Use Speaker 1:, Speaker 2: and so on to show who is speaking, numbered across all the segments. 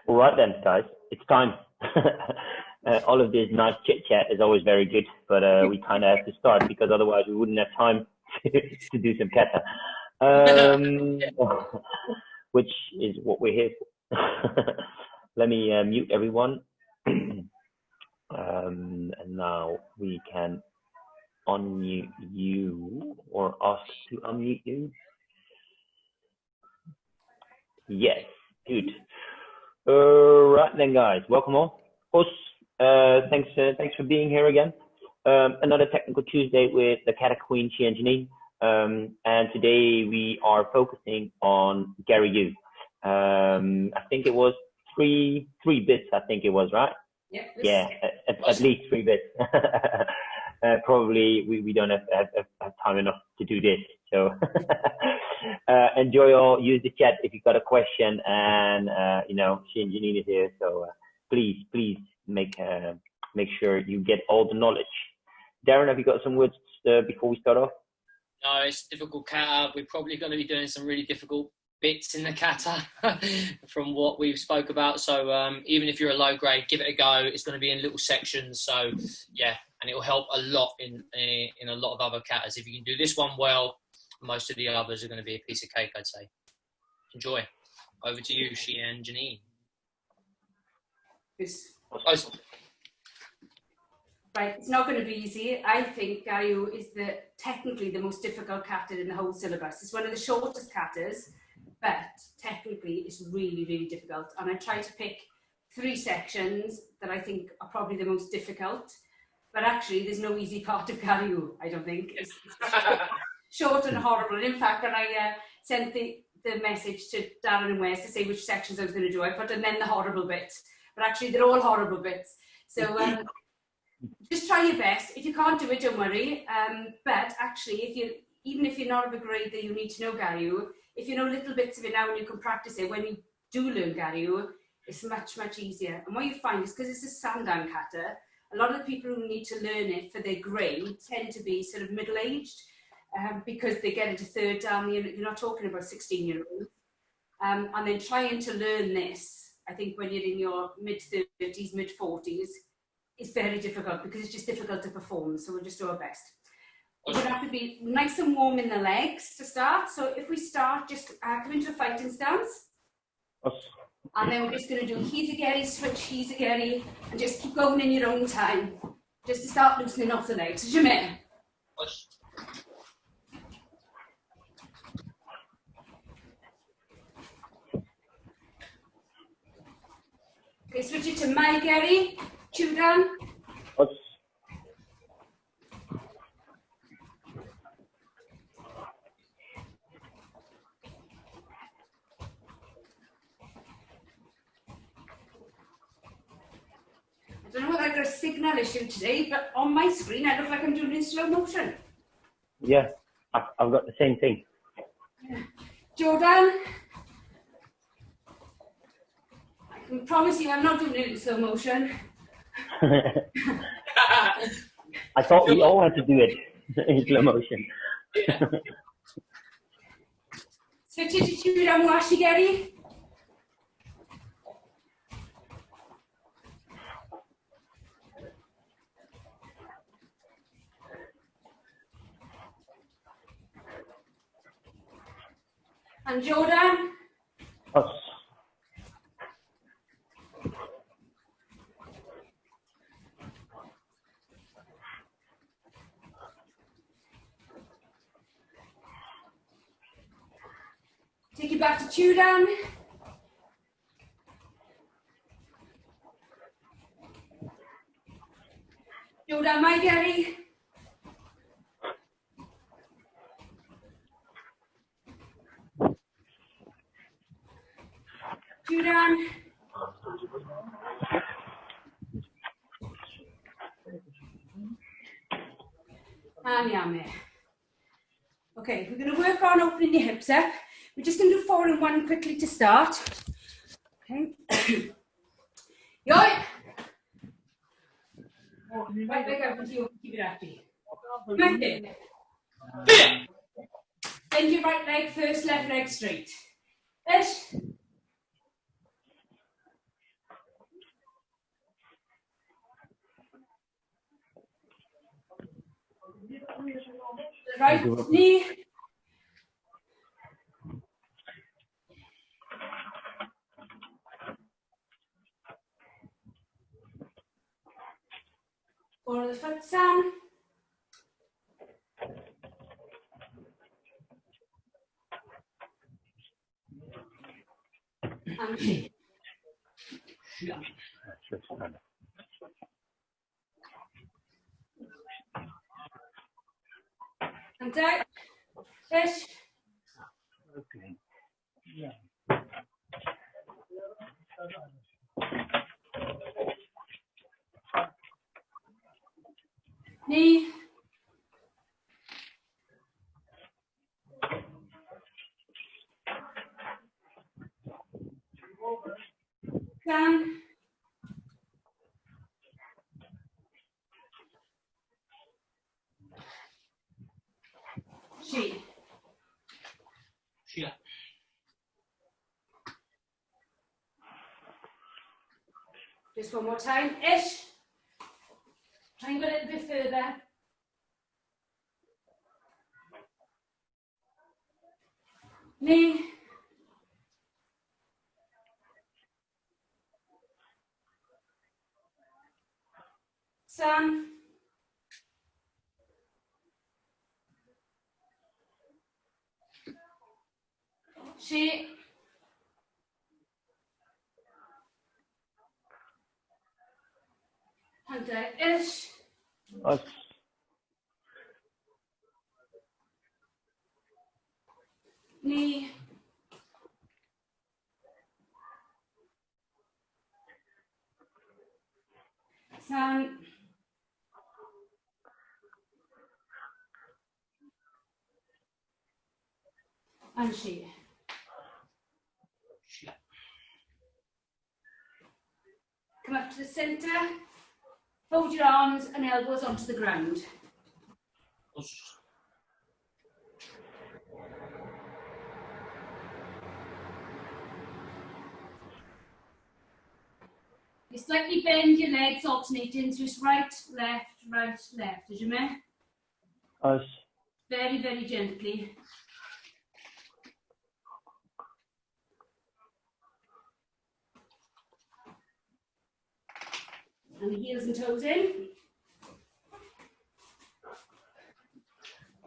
Speaker 1: All right then, guys, it's time. All of this nice chit chat is always very good, but we kind of have to start because otherwise we wouldn't have time to do some kata, which is what we're here for. Let me mute everyone, and now we can unmute you or ask to unmute you. Yes, good. Right then, guys, welcome all. Of course, thanks for being here again. Another technical Tuesday with the Kata Queen, she and Janine. And today we are focusing on Garyu. I think it was three bits. I think it was, right?
Speaker 2: Yeah.
Speaker 1: Yeah, at least 3 bits. Probably we don't have time enough to do this. So enjoy all. Use the chat if you've got a question, and she and Janine is here. So please make sure you get all the knowledge. Darren, have you got some words before we start off?
Speaker 3: No, it's difficult kata. We're probably going to be doing some really difficult bits in the kata from what we've spoke about. So even if you're a low grade, give it a go. It's going to be in little sections. So yeah, and it will help a lot in a lot of other katas. If you can do this one well, most of the others are going to be a piece of cake, I'd say. Enjoy. Over to you, Shi and Janine.
Speaker 2: Right, it's not going to be easy. I think Garyu is technically the most difficult kata in the whole syllabus. It's one of the shortest katas, but technically it's really, really difficult. And I tried to pick 3 sections that I think are probably the most difficult. But actually, there's no easy part of Garyu, I don't think. It's short and horrible. And in fact, when I sent the message to Darren Wes to say which sections I was going to do, I put and then the horrible bits. But actually, they're all horrible bits. So just try your best. If you can't do it, don't worry. But actually, even if you're not of a grade that you need to know Garyu, if you know little bits of it now and you can practice it, when you do learn Garyu, it's much, much easier. And what you find is because it's a sandan kata, a lot of the people who need to learn it for their grade tend to be sort of middle-aged because they get into third dan. You're not talking about 16-year-olds. And then trying to learn this, I think when you're in your mid-30s, mid-40s, it's very difficult because it's just difficult to perform. So we'll just do our best. We're going to have to be nice and warm in the legs to start. So if we start, just come into a fighting stance. And then we're just going to do hizageri, switch hizageri, and just keep going in your own time. Just to start loosening off the legs. Jamais. Okay, switch it to my geri, chudan. I don't know whether I've got a signal issue today, but on my screen I look like I'm doing it in slow motion.
Speaker 1: Yeah, I've got the same thing.
Speaker 2: Yeah. Jordan, I can promise you I'm not doing it in slow motion.
Speaker 1: I thought we all had to do it in slow motion.
Speaker 3: Yeah.
Speaker 2: Switch it to Chudan Washigeri. And Jordan. Take it back to Chudan. Jordan Maigari. Chudan. And Yame. Okay, we're going to work on opening your hips up. We're just going to do 4 and 1 quickly to start. Okay. Yoi! Right leg up until you keep it happy. Bend your right leg first, left leg straight. Edge. Right knee. Ball of the foot, Sam. And she.
Speaker 3: Yeah.
Speaker 2: And out. Fish.
Speaker 1: Okay. Yeah.
Speaker 2: Knee. Down. She.
Speaker 3: Yeah.
Speaker 2: Just one more time. Ish. Try and go a little bit further. Knee. Sam. She. And ish.
Speaker 1: Us.
Speaker 2: Knee. Sam. And she.
Speaker 3: Yeah.
Speaker 2: Come up to the centre. Fold your arms and elbows onto the ground. You slightly bend your legs, alternating, so it's right, left, as you may.
Speaker 1: Us.
Speaker 2: Very, very gently. And the heels and toes in.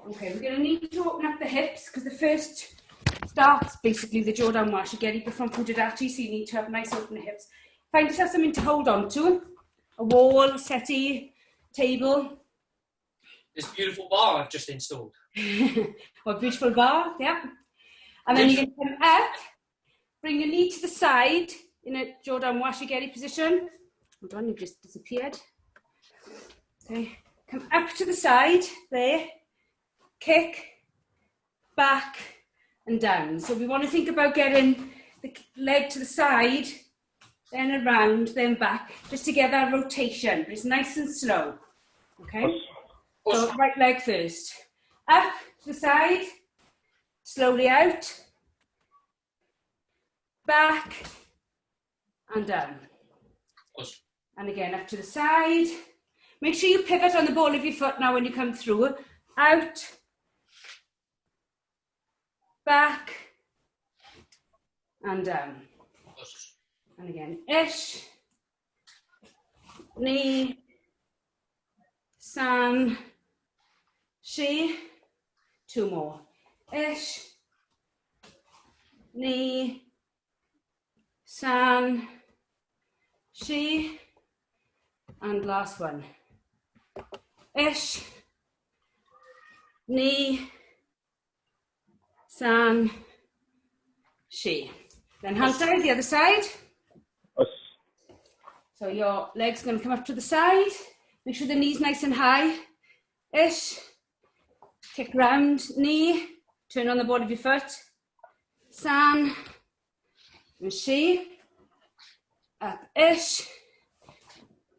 Speaker 2: Okay, we're going to need to open up the hips because the first starts basically the jaw down wash. You get it from Fujidati, so you need to have nice open hips. Find yourself something to hold on to. A wall, settee, table.
Speaker 3: This beautiful bar I've just installed.
Speaker 2: What a beautiful bar, yeah. And then you're going to come up, bring your knee to the side in a jaw down washigiri position. Hold on, you just disappeared. Okay, come up to the side, there. Kick, back, and down. So we want to think about getting the leg to the side, then around, then back, just to get that rotation. But it's nice and slow. Okay? So right leg first. Up to the side, slowly out, back, and down. And again, up to the side. Make sure you pivot on the ball of your foot now when you come through. Out, back, and down. And again, ish, knee, san, she. Two more. Ish, knee, san, she. And last one. Ish, knee, san, she. Then hand side, the other side.
Speaker 1: Us.
Speaker 2: So your leg's going to come up to the side. Make sure the knee's nice and high. Ish. Kick round, knee. Turn on the ball of your foot. San. And she. Up, ish.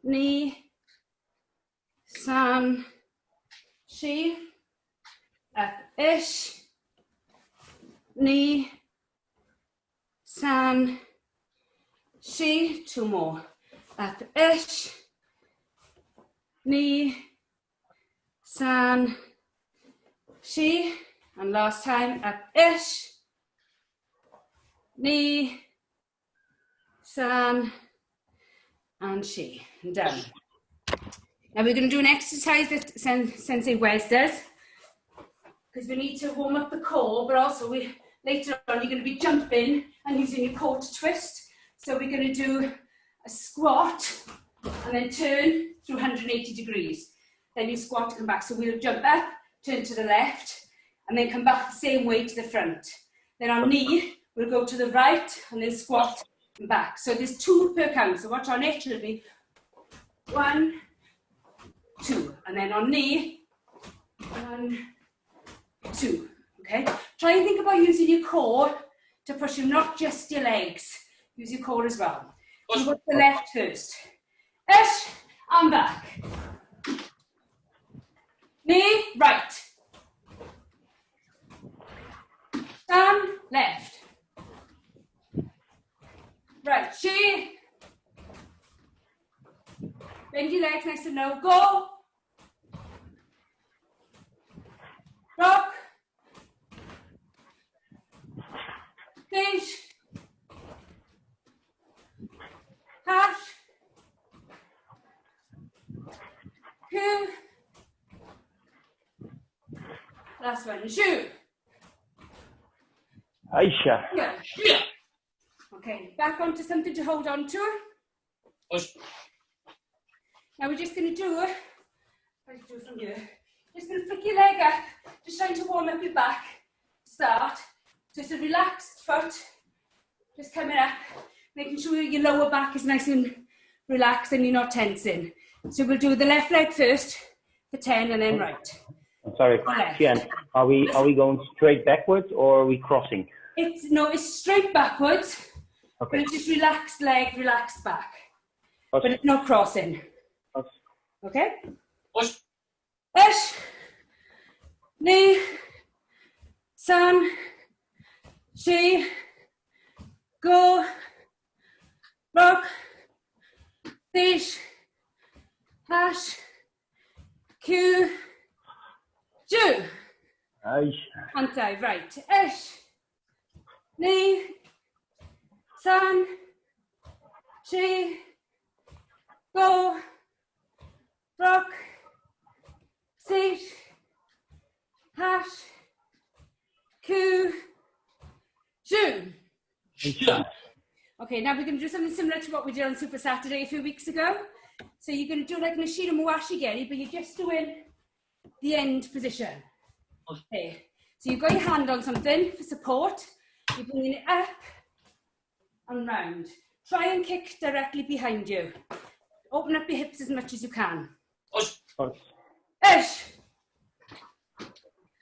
Speaker 2: Knee. San. She. Up, ish. Knee. San. She. Two more. Up, ish. Knee. San. she, and last time, up, ish, knee, san, and she, and down. Now we're going to do an exercise that Sensei Wes does, because we need to warm up the core, but also later on you're going to be jumping and using your core to twist. So we're going to do a squat and then turn through 180 degrees. Then you squat and come back. So we'll jump up, turn to the left, and then come back the same way to the front. Then on knee, we'll go to the right and then squat and back. So there's 2 per count. So watch on it, it'll be 1, 2. And then on knee, 1, 2. Okay? Try and think about using your core to push you, not just your legs. Use your core as well. So go to the left first. Ish, and back. Knee, right. Stand, left. Right, she. Bend your legs nice and low. Go. Rock. Stage. Hash. Two. Last one, shoot.
Speaker 1: Aisha.
Speaker 2: Yeah.
Speaker 3: Yeah.
Speaker 2: Okay, back onto something to hold on to.
Speaker 3: Push.
Speaker 2: Now we're just going to do it. What do you do from here? Just going to flick your leg up, just trying to warm up your back. Start. So it's a relaxed foot, just coming up, making sure your lower back is nice and relaxed and you're not tensing. So we'll do the left leg first for 10 and then right.
Speaker 1: I'm sorry, Jen, are we going straight backwards or are we crossing?
Speaker 2: It's straight backwards,
Speaker 1: okay.
Speaker 2: But it's just relaxed leg, relaxed back.
Speaker 1: Okay.
Speaker 2: But it's not crossing.
Speaker 1: Okay.
Speaker 2: Okay?
Speaker 3: Push.
Speaker 2: Ish, knee, san, she, go, rock, fish, hash, Q, do.
Speaker 1: Aisha.
Speaker 2: Anti, right. Ish, knee, san, she, go, rock, sit, hash, Q, do. Okay, now we're going to do something similar to what we did on Super Saturday a few weeks ago. So you're going to do like an Ashira Muwashi Geri, but you're just doing the end position. Okay, so you've got your hand on something for support. You're bringing it up and round. Try and kick directly behind you. Open up your hips as much as you can. Ish.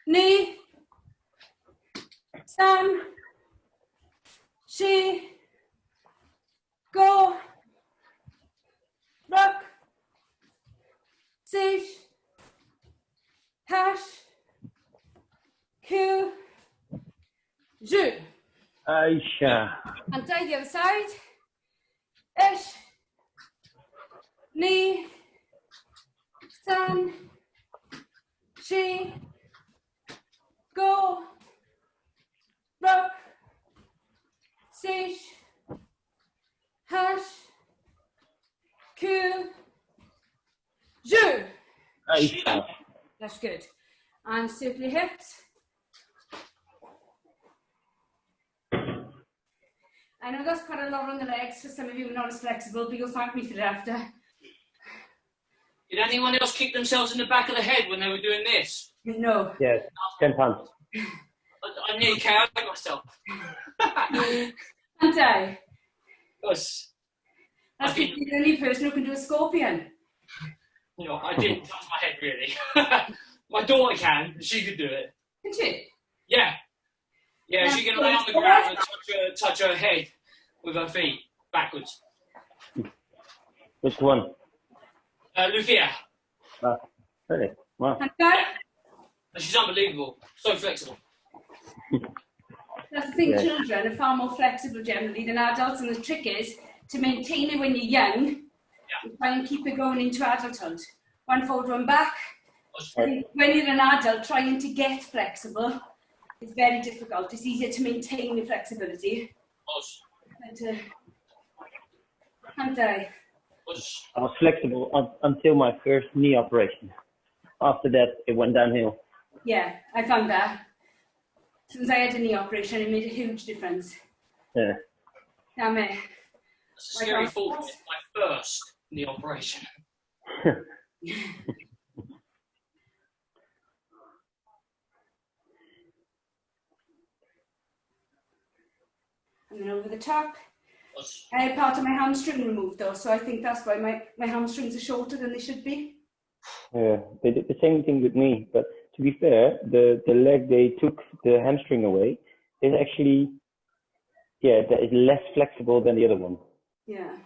Speaker 2: Knee. San. She. Go. Rock. Sit. Hash. Q. Ju.
Speaker 1: Aisha.
Speaker 2: And take the other side. Ish. Knee. San. She. Go. Rock. Sit. Hash. Q. Ju.
Speaker 1: Aisha.
Speaker 2: That's good. And circle your hips. I know that's quite a lot on the legs for some of you who are not as flexible, but you'll thank me for it after.
Speaker 3: Did anyone else kick themselves in the back of the head when they were doing this?
Speaker 2: No.
Speaker 1: Yes, 10 pounds.
Speaker 3: I nearly KO'd myself.
Speaker 2: Anti.
Speaker 3: Yes.
Speaker 2: That's the only person who can do a scorpion.
Speaker 3: You know, I didn't touch my head really. My daughter can, she could do it.
Speaker 2: Can she?
Speaker 3: Yeah. Yeah, she can lay on the ground and touch her head with her feet backwards.
Speaker 1: Which one?
Speaker 3: Lucia.
Speaker 1: Really? Wow.
Speaker 2: Anti?
Speaker 3: She's unbelievable. So flexible.
Speaker 2: That's the thing,
Speaker 1: Yeah.
Speaker 2: children are far more flexible generally than adults, and the trick is to maintain it when you're young and try and keep it going into adulthood. One forward, one back, I think when you're an adult trying to get flexible, it's very difficult. It's easier to maintain the flexibility. But, can't I?
Speaker 1: I was flexible until my first knee operation. After that, it went downhill.
Speaker 2: Yeah, I found that. Since I had a knee operation, it made a huge difference.
Speaker 1: Yeah.
Speaker 2: Damn it.
Speaker 3: That's a scary thought. My first knee operation.
Speaker 2: And then over the top. I had part of my hamstring removed though, so I think that's why my hamstrings are shorter than they should be.
Speaker 1: Yeah, they did the same thing with me. But to be fair, the leg they took the hamstring away is actually, that is less flexible than the other one.
Speaker 2: Yeah.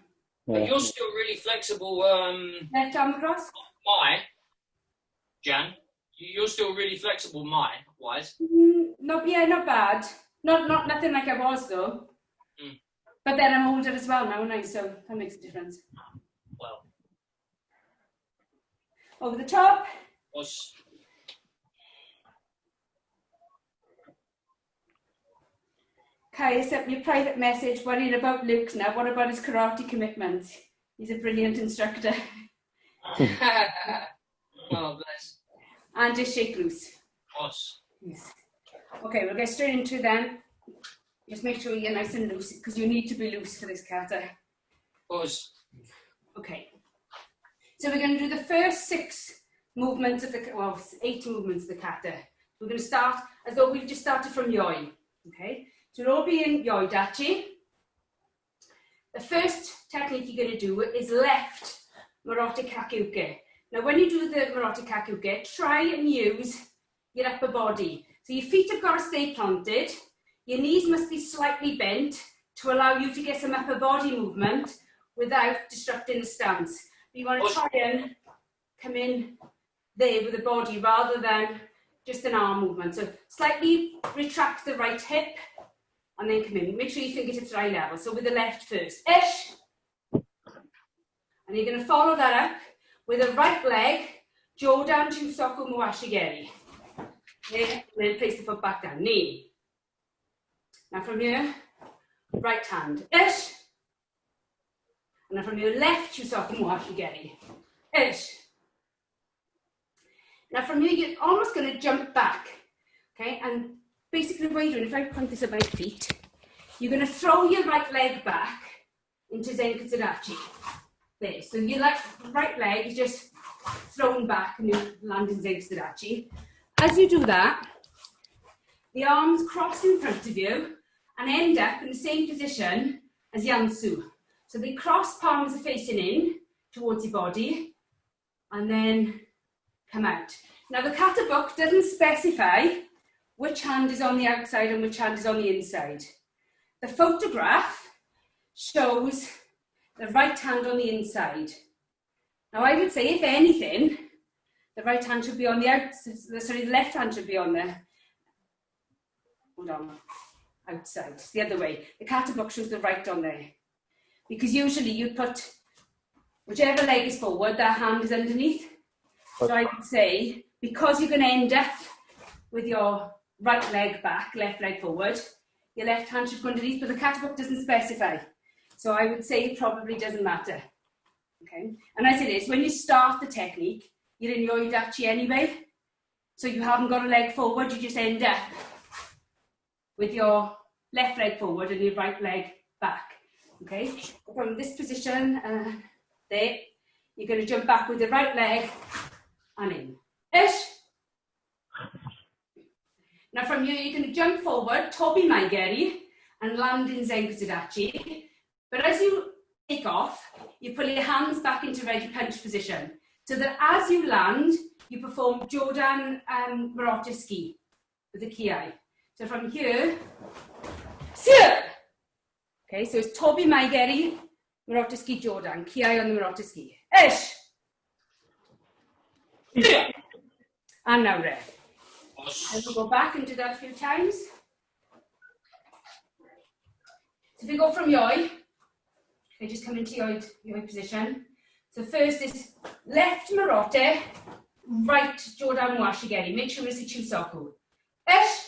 Speaker 3: But you're still really flexible.
Speaker 2: Left arm across?
Speaker 3: Jan, you're still really flexible, wise.
Speaker 2: Not bad. Not nothing like I was though.
Speaker 3: Mm.
Speaker 2: But then I'm older as well now, and so that makes a difference.
Speaker 3: Well.
Speaker 2: Over the top. Kaya sent me a private message worrying about Luke now. What about his karate commitments? He's a brilliant instructor.
Speaker 3: Oh, bless.
Speaker 2: And just shake loose. Yes. Okay, we'll get straight into them. Just make sure you're nice and loose, because you need to be loose for this kata. Okay. So we're going to do the first 6 movements of the, 8 movements of the kata. We're going to start as though we've just started from yoi. Okay. So we'll all be in yoi dachi. The first technique you're going to do is left marote kakuke. Now, when you do the marote kakuke, try and use your upper body. So your feet have got to stay planted. Your knees must be slightly bent to allow you to get some upper body movement without disrupting the stance. But you want to try and come in there with the body rather than just an arm movement. So slightly retract the right hip and then come in. Make sure your fingertips are eye level. So with the left first. Ish. And you're going to follow that up with the right leg, Jodan Chusoku Muashigeri. Okay, and then place the foot back down. Knee. Now from here, right hand. Ish. And then from your left, Chusoku Muashigeri. Ish. Now from here, you're almost going to jump back. Okay, and basically what you're doing, if I point this at my feet, you're going to throw your right leg back into Zenkutsudachi. There, so your right leg is just thrown back and you land in Zenkutsudachi. As you do that, the arms cross in front of you and end up in the same position as Yansu. So the cross palms are facing in towards your body and then come out. Now the kata book doesn't specify which hand is on the outside and which hand is on the inside. The photograph shows the right hand on the inside. Now I would say, if anything, the right hand should be on the outside, the left hand should be on the, outside. It's the other way. The kata book shows the right on there. Because usually you put, whichever leg is forward, that hand is underneath. So I would say, because you're going to end up with your right leg back, left leg forward, your left hand should go underneath, but the kata book doesn't specify. So I would say it probably doesn't matter. Okay. And as it is, when you start the technique, you're in yoidachi anyway. So you haven't got a leg forward, you just end up with your left leg forward and your right leg back. Okay. From this position, there, you're going to jump back with the right leg and in. Ish. Now from here, you're going to jump forward, tobi maigeri, and land in Zenkutsudachi. But as you take off, you pull your hands back into ready punch position, so that as you land, you perform Jodan Marote ski with the kiai. So from here, okay, so it's tobi maigeri, Marote ski Jodan, kiai on the Marote ski. Ish! And now red. And we'll go back and do that a few times. So if we go from yoi, okay, just come into yoi position. So first is left marote, right Jordan washi geri. Make sure it's a chinsoku. Ish.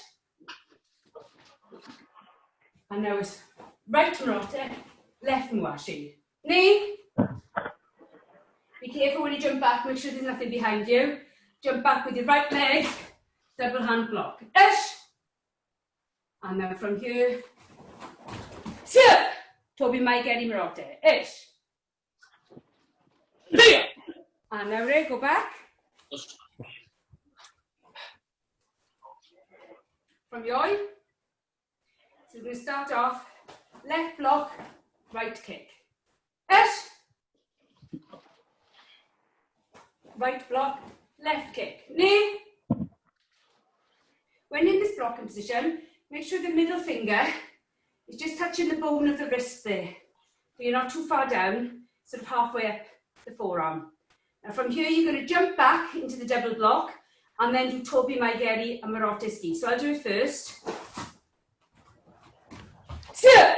Speaker 2: And now it's right marote, left washi. Knee. Be careful when you jump back, make sure there's nothing behind you. Jump back with your right leg, double hand block. Ish. And now from here, sit. Toby mai geri marote. Ish. And now Ray, go back. From yoi. So we're going to start off, left block, right kick. Ish. Right block, left kick. Knee. When in this blocking position, make sure the middle finger is just touching the bone of the wrist there. So you're not too far down, sort of halfway up the forearm. Now from here, you're going to jump back into the double block and then do Toby Maigeri and Marote ski. So I'll do it first. Sit.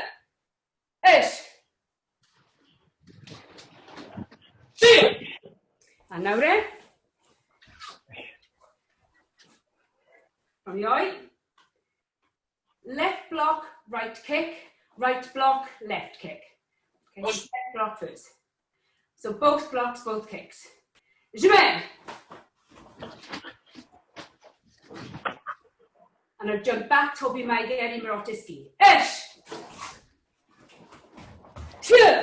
Speaker 2: Ish. Sit. And now then. From yoi. Left block, right kick. Right block, left kick. Okay, so left block first. So both blocks, both kicks. Jamais. And I'll jump back, Toby Maigeri Marote ski. Ish. Two.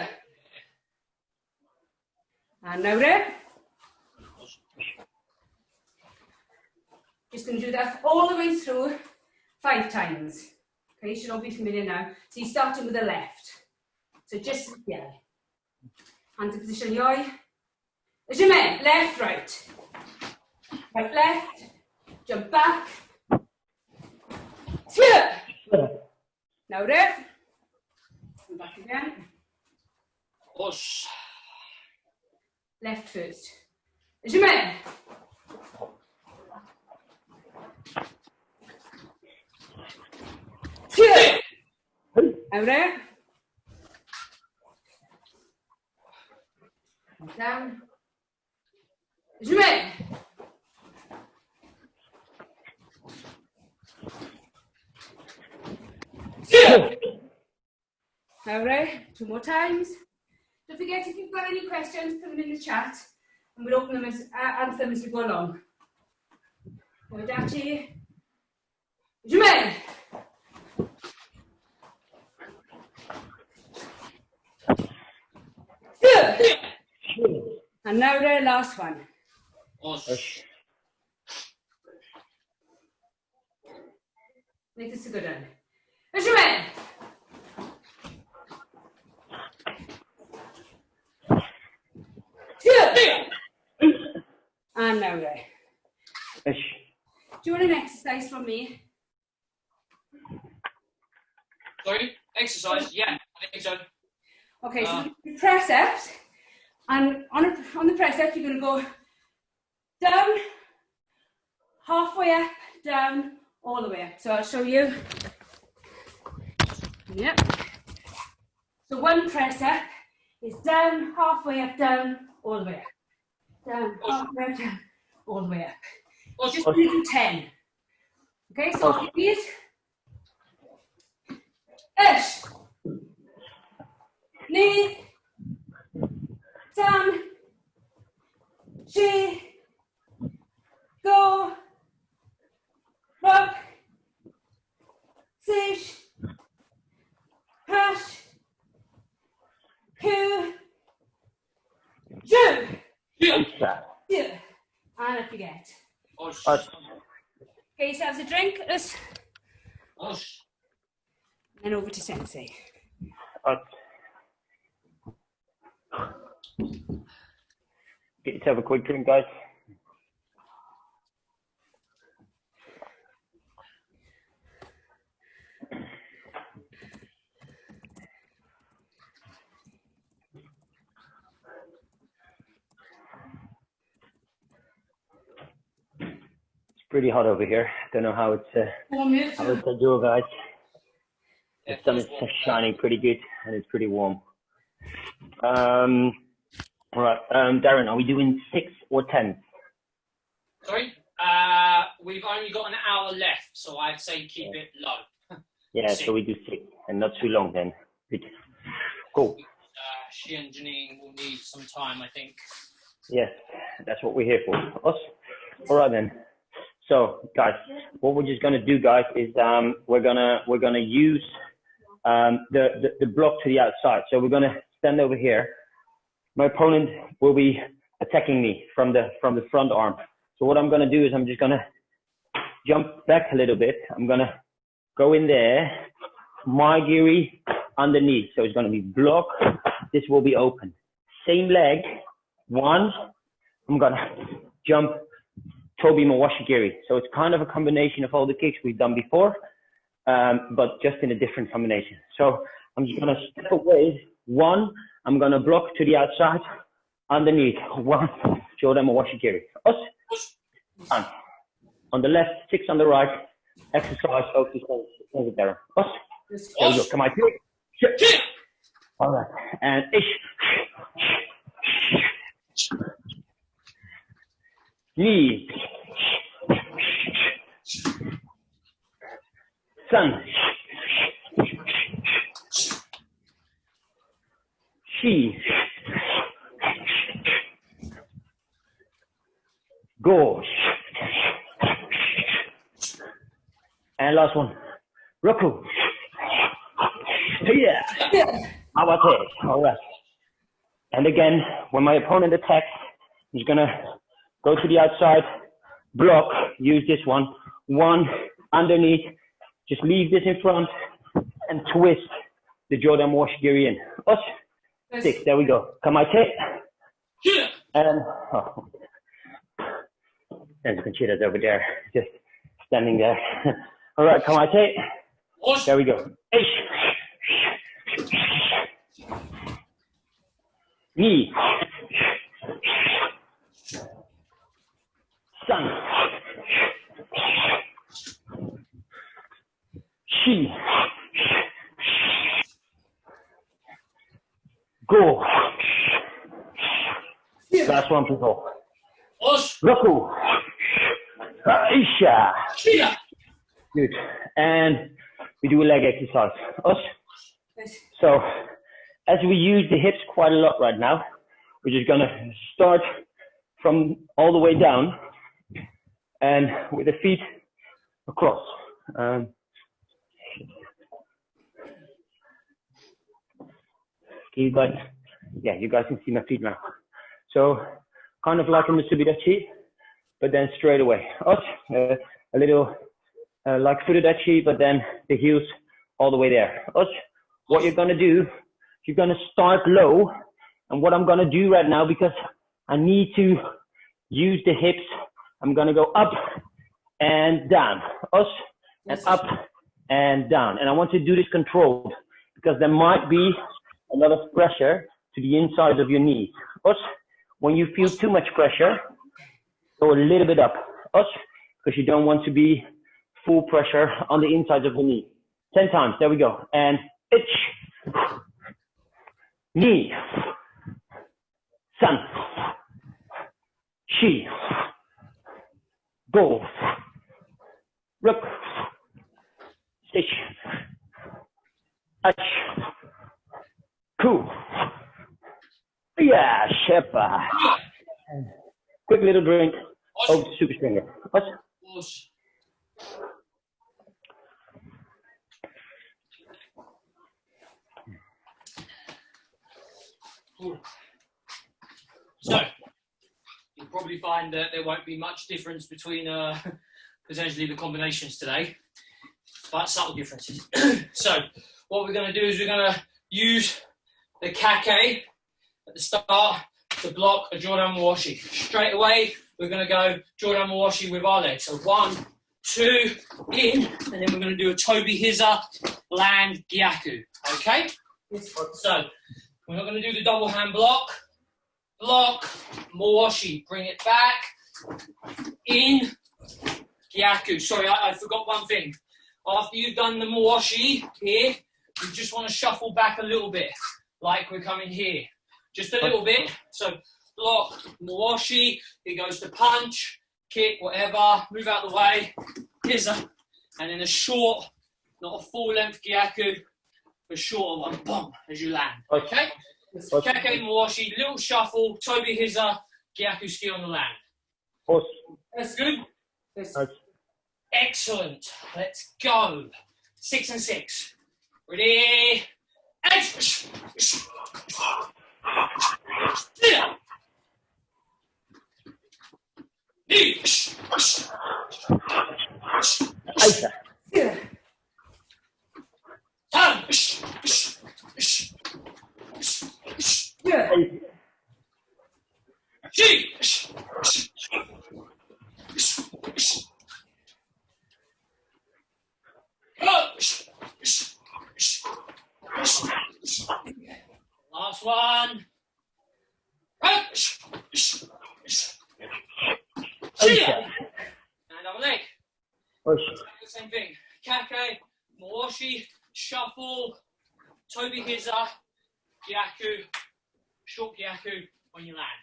Speaker 2: And now then. Just going to do that all the way through 5 times. Okay, you should all be familiar now. So you're starting with the left. So just, yeah. Hands in position, yoi. Jamais, left, right. Right, left. Jump back. Now there. Come back again.
Speaker 3: Push.
Speaker 2: Left first. Jamais. Now there. Down. Jamais. All right, 2 more times. Don't forget, if you've got any questions, put them in the chat and we'll open them answer them as we go along. Dachi. Jamais. And now the last one. Make this a good one. Jamais. And now there. Do you want an exercise from me?
Speaker 3: Sorry? Exercise? Yeah, I think so.
Speaker 2: Okay, so the press ups, and on the press up, you're going to go down, halfway up, down, all the way up. So I'll show you. Yep. So one press up is down, halfway up, down, all the way up. Down, halfway up, down, all the way up. Just do 10. Okay, so please. Ish. Knee. Down. She. Go. Rock. Sish. Hash. Q. Ju. Yeah. And I forget. Get yourselves a drink. And over to Sensei.
Speaker 1: Get yourself a quick drink, guys. Pretty hot over here. Don't know how it's doing, guys. The sun is shining pretty good and it's pretty warm. All right, Darren, are we doing 6 or 10?
Speaker 3: Sorry? We've only got an hour left, so I'd say keep it low.
Speaker 1: Yeah, so we do 6 and not too long then. Good. Cool.
Speaker 3: She and Janine will need some time, I think.
Speaker 1: Yes, that's what we're here for. Us. All right then. So guys, what we're just gonna do, guys, is we're gonna use the block to the outside. So we're gonna stand over here. My opponent will be attacking me from the front arm. So what I'm gonna do is I'm just gonna jump back a little bit. I'm gonna go in there, my giri underneath. So it's gonna be block. This will be open. Same leg. 1. I'm gonna jump Toby Mawashi giri. So it's kind of a combination of all the kicks we've done before, but just in a different combination. So I'm just gonna step away. 1. I'm gonna block to the outside. Underneath. 1. Jordan Mawashi giri. Us. 1. On the left, 6 on the right. Exercise, focus, Darren. Us. There we go. Come on, here. All right. And ish. Knee. Sun. She. Go. And last one. Roku. Yeah. How about it? All right. And again, when my opponent attacks, he's gonna go to the outside, block, use this one. 1 underneath, just leave this in front and twist the Jordan Washigiri in. Us. 6, there we go. Kamaite. And there's the conchitas over there, just standing there. All right, Kamaite. There we go. Knee. Sun. She. Go. Last one, people. Roku. Aisha. Good. And we do a leg exercise. Us. So, as we use the hips quite a lot right now, we're just gonna start from all the way down and with the feet across. You guys, yeah, you guys can see my feet now. So, kind of like a Mitsubishi, but then straight away. Us, a little like Furudachi, but then the heels all the way there. Us, what you're gonna do, you're gonna start low, and what I'm gonna do right now, because I need to use the hips, I'm gonna go up and down, us, and up and down. And I want to do this controlled, because there might be a lot of pressure to the inside of your knees. Us, when you feel too much pressure, go a little bit up, us, because you don't want to be full pressure on the insides of the knee. 10 times, there we go. And itch, knee, sun, she, go, look, stitch, touch, cool, yeah, shepa. Quick little drink, over to super stringer. What?
Speaker 3: So, you'll probably find that there won't be much difference between potentially the combinations today, but subtle differences. So, what we're going to do is we're going to use the kake at the start to block a Jordan Mawashi. Straight away, we're going to go Jordan Mawashi with our legs. So 1, 2, in, and then we're going to do a Toby Hiza, land, Gyaku. Okay? So, we're not going to do the double hand block. Block, Mawashi, bring it back, in, Gyaku. Sorry, I forgot one thing. After you've done the Mawashi here, you just want to shuffle back a little bit, like we're coming here. Just a little bit. So, block, Mawashi, he goes to punch, kick, whatever. Move out of the way. Hiza. And then a short, not a full length Gyaku, but a shorter one. Boom, as you land. Okay? Keke Mawashi, little shuffle, Toby Hiza, Gyaku ski on the land. That's good. Excellent. Let's go. 6 and 6. Ready? Edge. Last one. And other leg. Same thing. Kake, Mawashi, shuffle, Toby Hiza, Gyaku, short Gyaku when you land.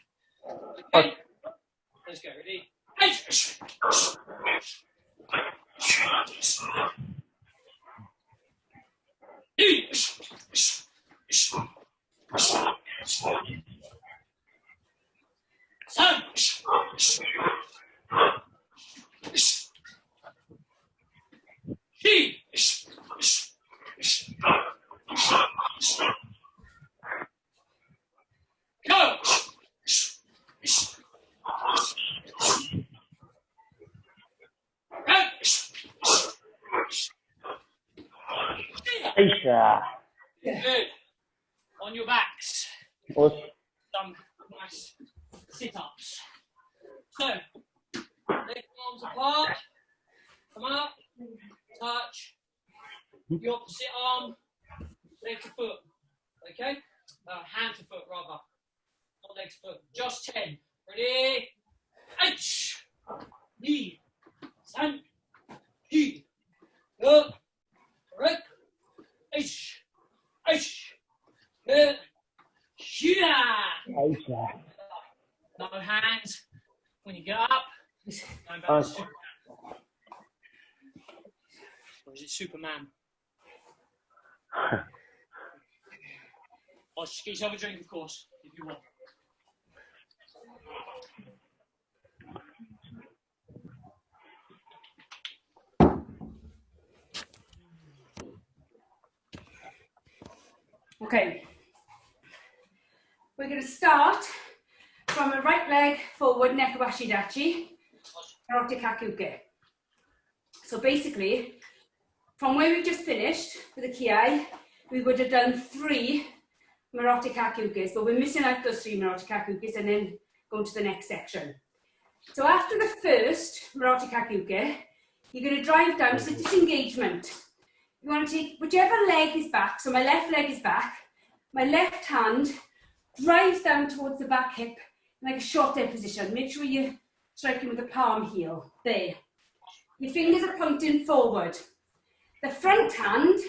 Speaker 3: Okay? Let's go. Ready? Go! Good. On your backs. Some nice sit-ups. So, leg arms apart. Come up. Touch. The opposite arm. Leg to foot. Okay? Hand to foot rather. Not leg to foot. Just 10. Ready? H. Knee. San. He. Up. Correct. H. H. No hands when you get up. No Superman. Or is it Superman? Or just get yourself a drink, of course, if you want.
Speaker 2: Okay. We're going to start from a right leg forward, nekawashi dachi, karate kakuke. So basically, from where we've just finished with the kiai, we would have done 3 Marathi kakukes, but we're missing out those 3 Marathi kakukes and then going to the next section. So after the first Marathi kakuke, you're going to drive down to disengagement. You want to take whichever leg is back, so my left leg is back, my left hand drives down towards the back hip in like a short dead position. Make sure you're striking with the palm heel, there. Your fingers are pointing forward. The front hand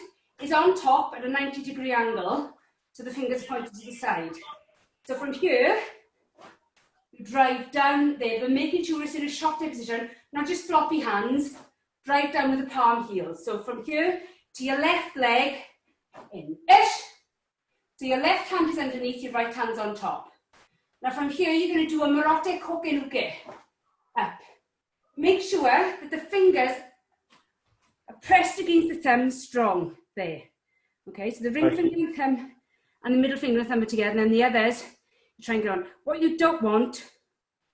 Speaker 2: is on top at a 90-degree angle, so the fingers are pointing to the side. So from here, you drive down there, but making sure it's in a short dead position, not just floppy hands, drive down with the palm heel. So from here to your left leg, in-ish. So your left hand is underneath, your right hand's on top. Now from here, you're going to do a Marathi kokenuke, up. Make sure that the fingers are pressed against the thumb strong, there. Okay, so the ring finger and thumb and the middle finger and thumb are together, and then the others, you try and get on. What you don't want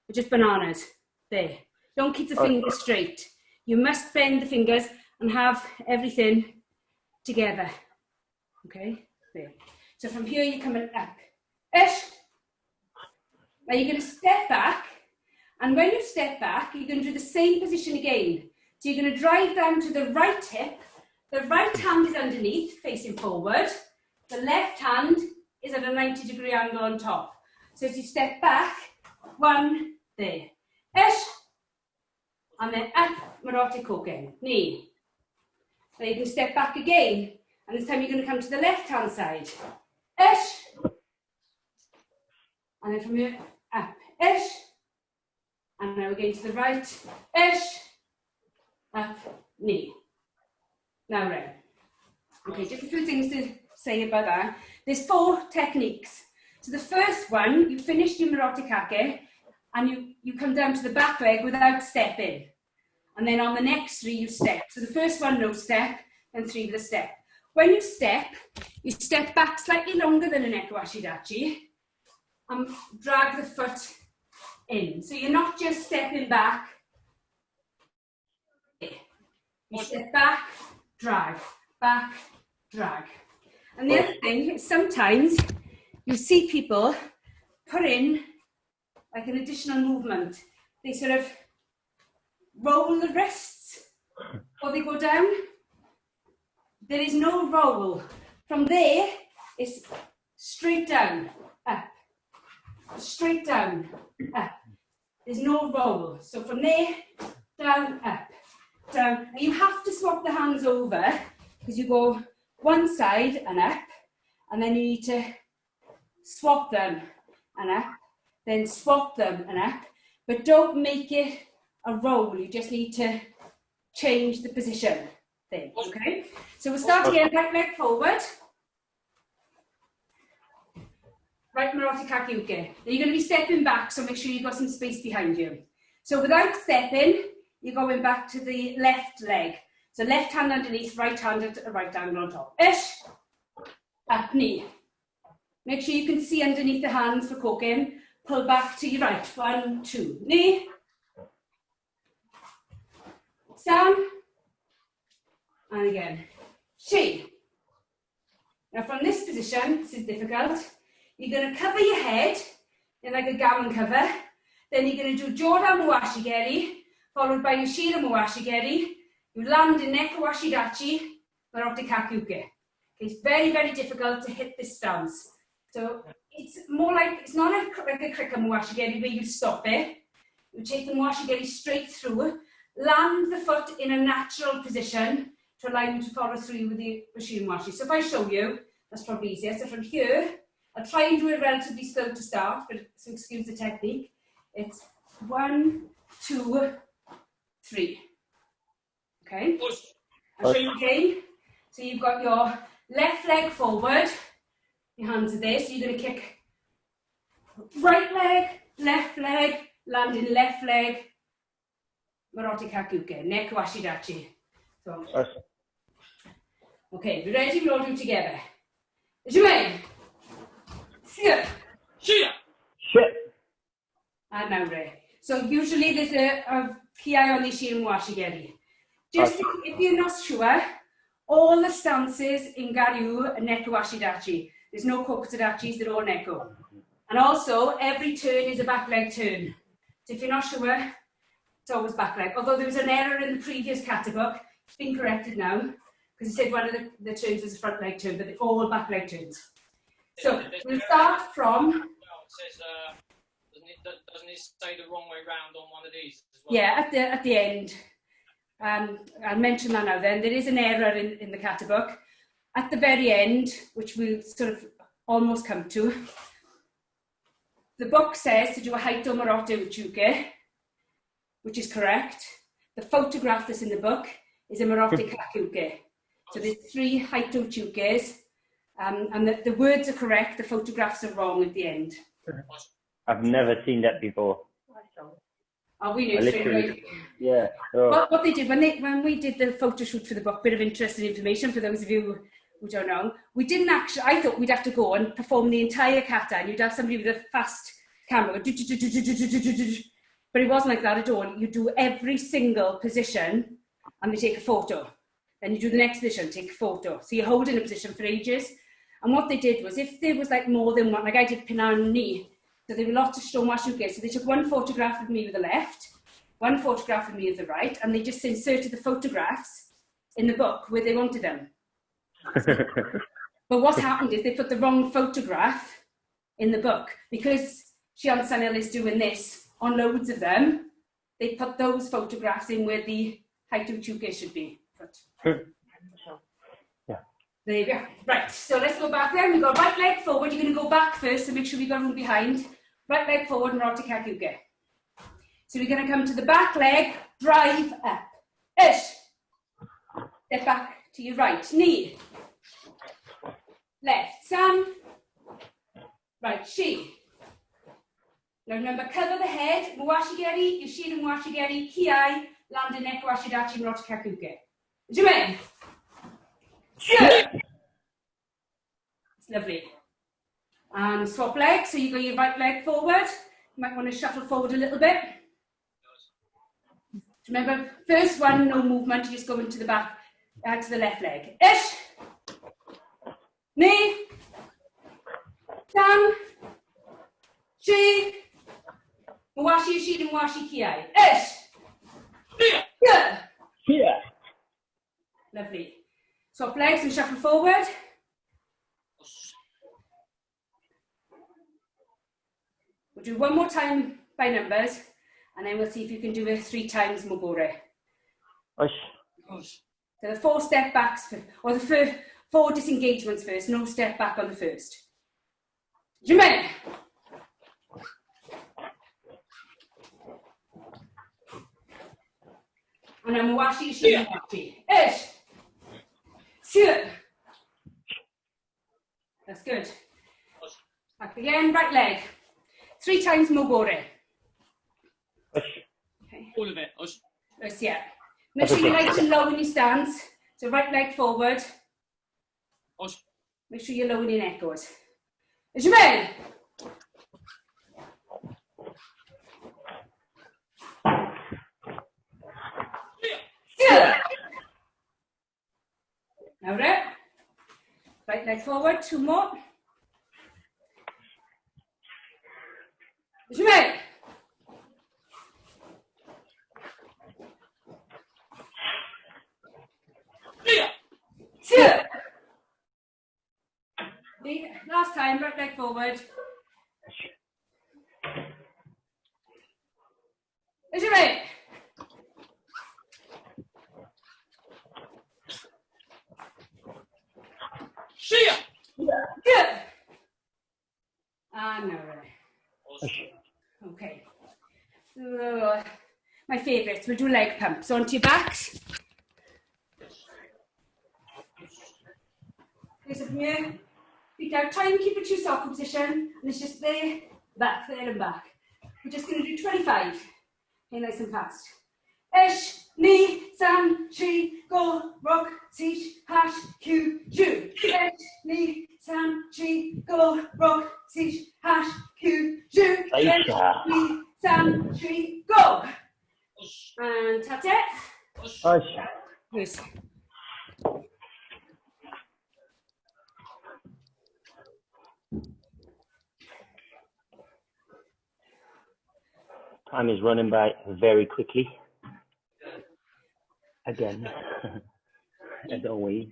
Speaker 2: are just bananas, there. Don't keep the fingers straight. You must bend the fingers and have everything together, okay, there. So from here, you're coming up, ish. Now you're going to step back, and when you step back, you're going to do the same position again. So you're going to drive down to the right hip, the right hand is underneath, facing forward, the left hand is at a 90-degree angle on top. So as you step back, 1, there, ish, and then up, Marathi koken, knee. Now you can step back again, and this time you're going to come to the left-hand side, ish, and then from here, up, ish, And now again to the right, ish, up, knee. Now round. Okay, just a few things to say about that. There's 4 techniques. So the first one, you finish your marote kake and you come down to the back leg without stepping. And then on the next 3, you step. So the first one, no step, and 3 with a step. When you step back slightly longer than a neko ashidachi and drag the foot in. So you're not just stepping back. You step back, drag, back, drag. And the other thing is sometimes you see people put in like an additional movement. They sort of roll the wrists or they go down. There is no roll. From there, it's straight down, up, straight down, up. There's no roll. So from there, down, up, down. And you have to swap the hands over because you go one side and up, and then you need to swap them and up, then swap them and up. But don't make it a roll. You just need to change the position thing, okay? So we'll start again, right leg forward. Right marote kakeuke. Now you're going to be stepping back, so make sure you've got some space behind you. So without stepping, you're going back to the left leg. So left hand underneath, right hand at a right angle on top. Ish, up, knee. Make sure you can see underneath the hands for koken. Pull back to your right. 1, 2, knee. Down. And again. Shi. Now from this position, this is difficult. You're going to cover your head in like a gown cover. Then you're going to do Joda Muashigeri, followed by Yoshida Muashigeri. You land in Neko Washidachi, Marote Kakeuke. Okay, it's very, very difficult to hit this stance. So it's more like, it's not like a Krika Muashigeri where you stop it. You take the Muashigeri straight through, land the foot in a natural position to allow you to follow through with the Machine Muashi. So if I show you, that's probably easier. So from here, I'll try and do it relatively slow to start, but so excuse the technique. It's 1, 2, 3. Okay? I'll show you again. So you've got your left leg forward, your hands are there, so you're going to kick right leg, land in left leg, Marote Kakeuke, Neko Ashidachi. So, okay, we're ready, we'll all do it together. Jume! Shia! And now Ray. So usually there's a kiai on the Shirin Washigeri. Just if you're not sure, all the stances in Garyu are Neko Ashidachi. There's no Kokotadachis, they're all Neko. And also, every turn is a back leg turn. So if you're not sure, it's always back leg. Although there was an error in the previous kata book, it's been corrected now, because it said one of the turns was a front leg turn, but they're all back leg turns. So we'll start from...
Speaker 3: It says, doesn't it say the wrong way round on one of these as well?
Speaker 2: Yeah, at the end. I'll mention that now then. There is an error in the kata book. At the very end, which we'll sort of almost come to, the book says to do a Haito Marote Uchuke, which is correct. The photograph that's in the book is a Marote Kakeuke. So there's 3 Haito Uchukes, and the words are correct, the photographs are wrong at the end.
Speaker 1: I've never seen that before.
Speaker 2: Oh, we knew straight away.
Speaker 1: Yeah. Oh.
Speaker 2: What they did, when we did the photo shoot for the book, bit of interesting information for those of you who don't know, we didn't actually, I thought we'd have to go and perform the entire kata, and you'd have somebody with a fast camera, but it wasn't like that at all. You do every single position, and they take a photo. Then you do the next position, take a photo. So you hold in a position for ages. And what they did was, if there was like more than one, like I did Pinan knee, so there were lots of Shomashuke. So they took one photograph of me with the left, one photograph of me with the right, and they just inserted the photographs in the book where they wanted them. But what happened is they put the wrong photograph in the book. Because Shian Sanel is doing this on loads of them, they put those photographs in where the Haito Chuke should be put.
Speaker 1: Yeah.
Speaker 2: There you go. Right, so let's go back there. We've got right leg forward. You're going to go back first to make sure we've got room behind. Right leg forward and Marote Kakeuke. So we're going to come to the back leg, drive up. Ish. Step back to your right knee. Left, Sam. Right, she. Now remember, cover the head, mwashigeri, yashira mwashigeri, kiai, land in neck, washidachi, mrot kakuke. Jermaine. It's lovely. And swap legs, so you go your right leg forward. You might want to shuffle forward a little bit. Remember, first one, no movement, you just go into the back, to the left leg. Ish. Knee. Down. She. Mwashi, she, mwashi, kiai. Ish. Good.
Speaker 1: Yeah.
Speaker 2: Lovely. Swap legs and shuffle forward. We'll do one more time by numbers, and then we'll see if you can do it 3 times mogore.
Speaker 1: Ush.
Speaker 2: So the 4 step backs, or the 4 disengagements first, no step back on the first. Jermaine. And then Mwashi, she, Mwashi. Ish. Sit. That's good. Back again, right leg. 3 times mogore.
Speaker 1: Ush.
Speaker 2: Okay.
Speaker 3: All of it. Ush.
Speaker 2: Yes, yeah. Make sure you're nice and low in your stance. So right leg forward.
Speaker 3: Ush.
Speaker 2: Make sure you're low in your neck goes. Jermaine. Yeah. Now right leg forward, 2 more. Jermaine. Yeah. Last time, right leg forward. Jermaine. Good. And now okay. So, my favourites, we'll do leg pumps. Onto your backs. Face up from here. Feet out. Try and keep it to your soccer position. And it's just there, back, there and back. We're just going to do 25. Okay, nice and fast. Ish, ni, san, chi, go, rock, sich, hash, q, ju. Ish, ni, san, chi, go, rock, sich, hash, q, ju. Ish, ni, san, chi, go. And that's it.
Speaker 1: Ush.
Speaker 2: Yes.
Speaker 1: Time is running by very quickly. Again, as always.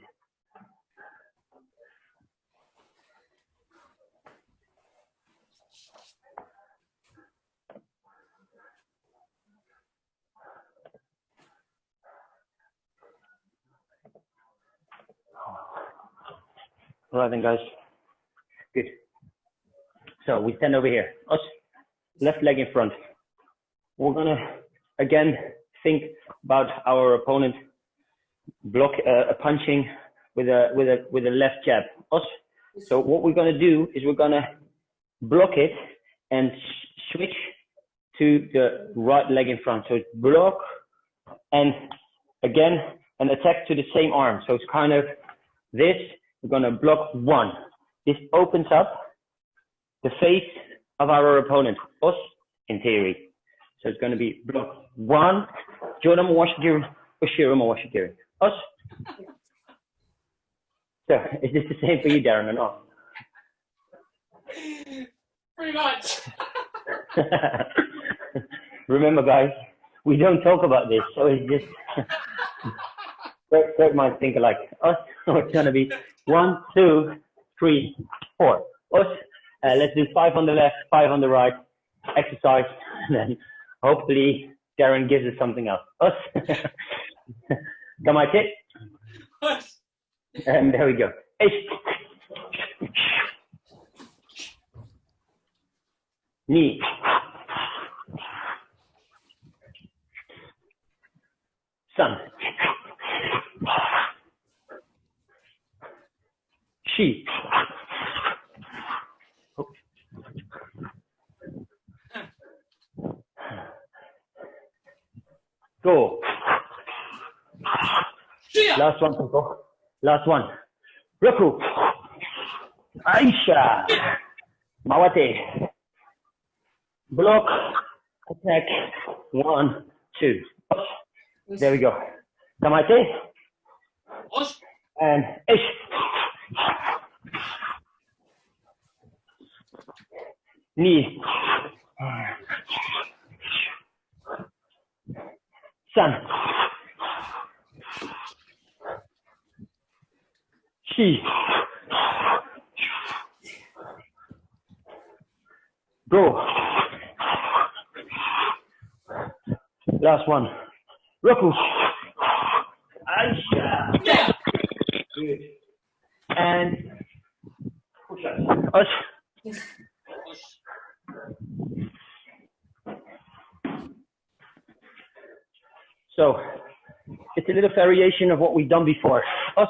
Speaker 1: All right then, guys. Good. So we stand over here. Us, left leg in front. We're gonna again think about our opponent block punching with a left jab. Us. So what we're gonna do is we're gonna block it and switch to the right leg in front. So it's block and again an attack to the same arm. So it's kind of this. We're gonna block 1. This opens up the face of our opponent. Us in theory. So it's going to be block 1, Jordan Washington, Oshiro Washington. Us. So is this the same for you, Darren, or not?
Speaker 3: Pretty much.
Speaker 1: Remember, guys, we don't talk about this, so it's just great minds think alike. Us. So it's going to be 1, 2, 3, 4. Us. Let's do 5 on the left, 5 on the right. Exercise, and then hopefully Darren gives us something else. Us. Got my tip? And there we go. Knee. Go.
Speaker 3: Yeah.
Speaker 1: Last one, people. Last one. Roku. Aisha. Mawate. Block. Attack. 1, 2. There we go. Kamate. And ish. Knee. San. Shi. Go. Last one. Roku. Aisha.
Speaker 3: Yeah.
Speaker 1: Good. And push up. Us. So it's a little variation of what we've done before. Us.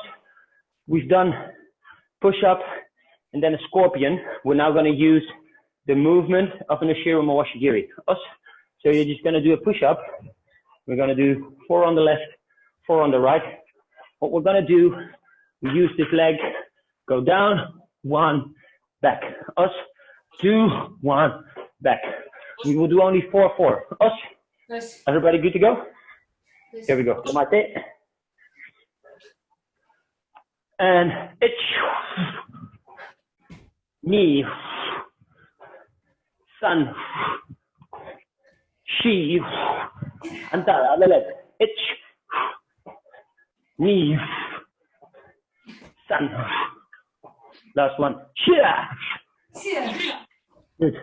Speaker 1: We've done push up and then a scorpion. We're now going to use the movement of an Ashiro Mawashigiri. Us. So you're just going to do a push up. We're going to do 4 on the left, 4 on the right. What we're going to do, we use this leg, go down, 1, back. Us, 2, 1, back. We will do only 4, 4. Us.
Speaker 2: Nice.
Speaker 1: Everybody good to go?
Speaker 2: Yes.
Speaker 1: Here we go. Tomate. And itch. Knee. Sun. She. Antara, other leg. Itch. Knee. Sun. Last one. Shia.
Speaker 2: Yeah.
Speaker 1: Good.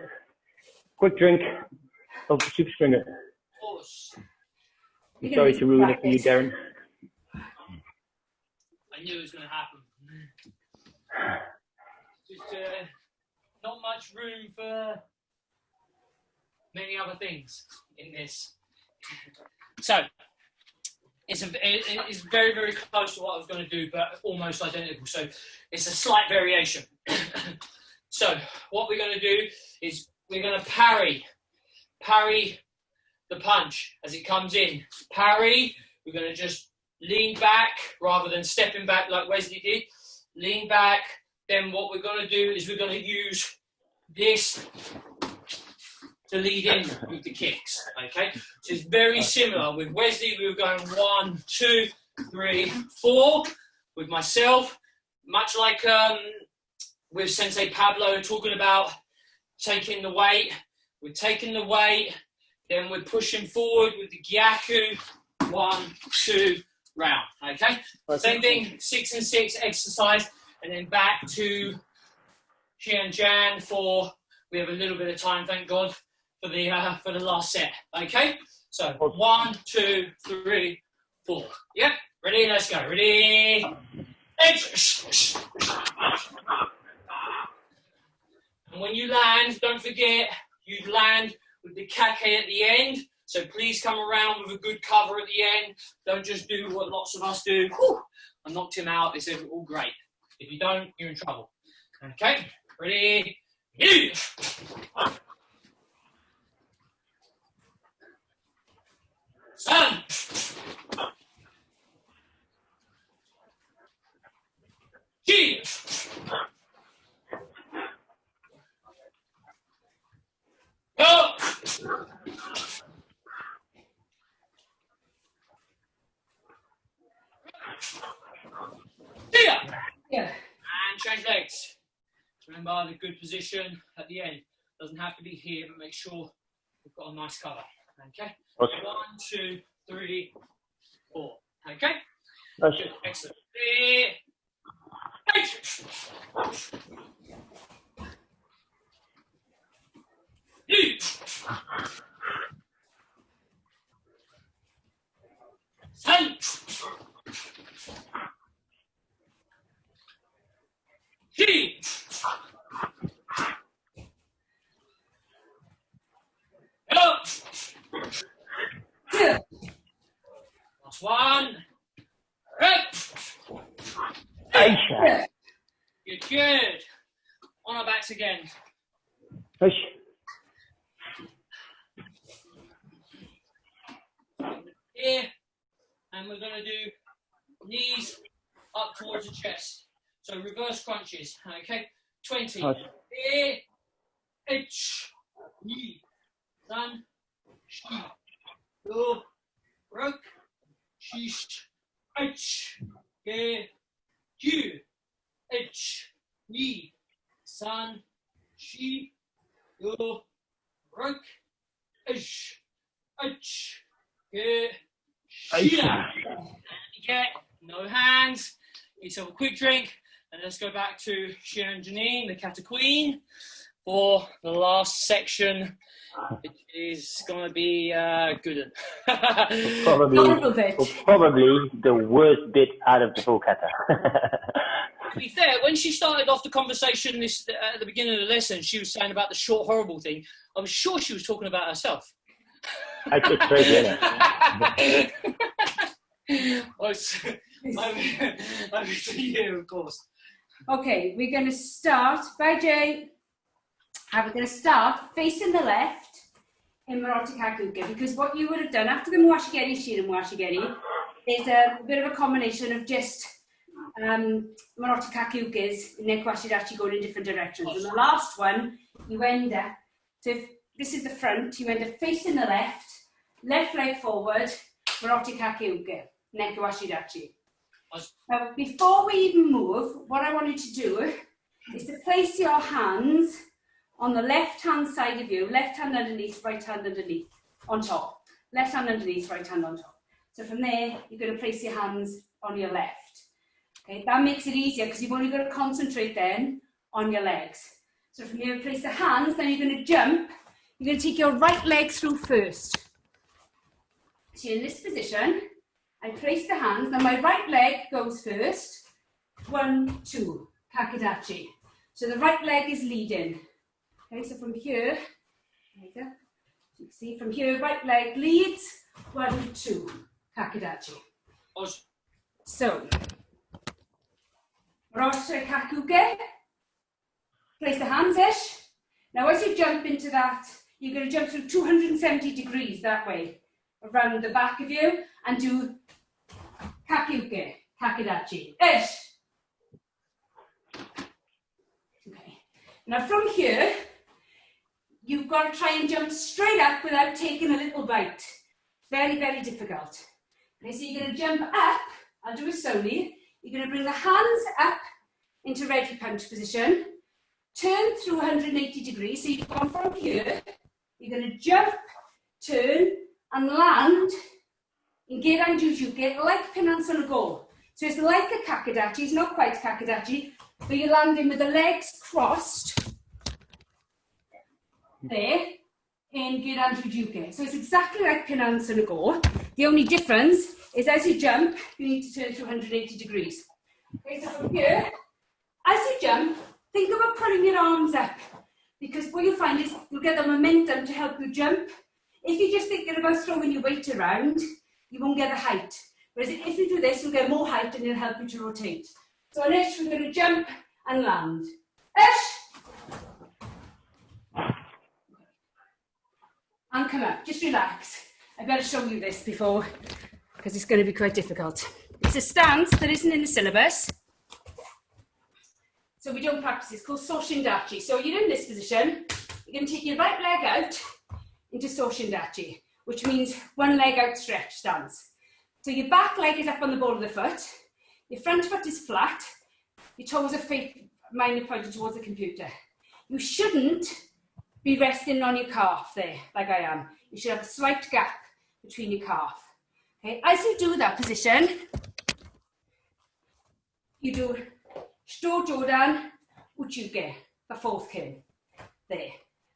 Speaker 1: Quick drink of soup stringer. I'm sorry to ruin it for you, Darren.
Speaker 3: I knew it was going to happen. Just not much room for many other things in this. So it's very, very close to what I was going to do, but almost identical. So it's a slight variation. So what we're going to do is we're going to parry the punch as it comes in. Parry. We're going to just lean back rather than stepping back like Wesley did. Lean back. Then what we're going to do is we're going to use this to lead in with the kicks. Okay, so it's very similar. With Wesley, we were going 1, 2, 3, 4. With myself, much like with Sensei Pablo talking about taking the weight. We're taking the weight, then we're pushing forward with the Gyaku. 1, 2, round. Okay, same thing. 6 and 6 exercise, and then back to Xianjian for. We have a little bit of time, thank God, for the last set. Okay, so 1, 2, 3, 4. Yep, ready? Let's go. Ready? And when you land, don't forget you land with the kake at the end. So please come around with a good cover at the end. Don't just do what lots of us do. Whew, I knocked him out. It's all great. If you don't, you're in trouble. Okay, ready? Sun. Chi. Go.
Speaker 2: Yeah.
Speaker 3: And change legs. Remember the good position at the end. Doesn't have to be here, but make sure we've got a nice cover. Okay? 1, 2, 3, 4. Okay? Good. Excellent. Last one.
Speaker 1: Aisha.
Speaker 3: Good, good. On our backs again. here, and we're going to do knees up towards the chest. So reverse crunches, okay? 20. Here, H, knee, san, shi, do, ruk, shish, H, ge, ju, H, knee, san, shi, do, ruk, ish, H, ge, shia. Get no hands. Get yourself a quick drink, and let's go back to Shia and Janine, the Kata Queen, for the last section, which is going to be good.
Speaker 1: probably the worst bit out of the whole kata.
Speaker 3: To be fair, when she started off the conversation at the beginning of the lesson, she was saying about the short, horrible thing. I was sure she was talking about herself.
Speaker 1: It's crazy, isn't it?
Speaker 3: Over to you, of course.
Speaker 2: Okay, we're going to start. Bye, Jay. We're going to start facing the left in Marotti Kakuke, because what you would have done after the Mwashigeri, Shira Mwashigeri, is a bit of a combination of just Marotti Kakukes and Nekwashirachi going in different directions. And the last one, you end up, so if this is the front, you end up facing the left leg forward, Marotti Kakuke, Nekwashirachi. Now, before we even move, what I want you to do is to place your hands on the left-hand side of you, left hand underneath, right hand underneath, on top. Left hand underneath, right hand on top. So from there, you're going to place your hands on your left. Okay, that makes it easier because you've only got to concentrate then on your legs. So from here, place the hands, then you're going to jump. You're going to take your right leg through first. So in this position, I place the hands, now my right leg goes first. 1, 2, Kakadachi. So the right leg is leading. Okay, so from here, there you go. So you can see from here, right leg leads. 1, 2, Kakadachi. So, Rosha Kakuke. Place the hands ish. Now as you jump into that, you're going to jump through 270 degrees that way, around the back of you, and do Kakuke, Kakadachi, ish. Okay. Now from here, you've got to try and jump straight up without taking a little bite. Very, very difficult. Okay, so you're going to jump up. I'll do it slowly. You're going to bring the hands up into ready punch position. Turn through 180 degrees. So you've gone from here. You're going to jump, turn, and land in Geran Jujuke like Pinansan Go. So it's like a Kakadachi. It's not quite Kakadachi, but you're landing with the legs crossed there in Geran Jujuke. So it's exactly like Pinansan Go. The only difference is as you jump, you need to turn through 180 degrees. Okay, so from here, as you jump, think about pulling your arms up, because what you'll find is you'll get the momentum to help you jump. If you're just thinking about throwing your weight around, you won't get the height. Whereas if you do this, you'll get more height and it'll help you to rotate. So on ish, we're going to jump and land. Ish! And come up, just relax. I better show you this before, because it's going to be quite difficult. It's a stance that isn't in the syllabus, so we don't practice. It's called Soshindachi. So you're in this position, you're going to take your right leg out into Soshindachi, which means one leg out stretch stance. So your back leg is up on the ball of the foot, your front foot is flat, your toes are mine are pointed towards the computer. You shouldn't be resting on your calf there, like I am. You should have a slight gap between your calf. Okay, as you do that position, you do Shto Jodan Uchuke, the fourth kin, there.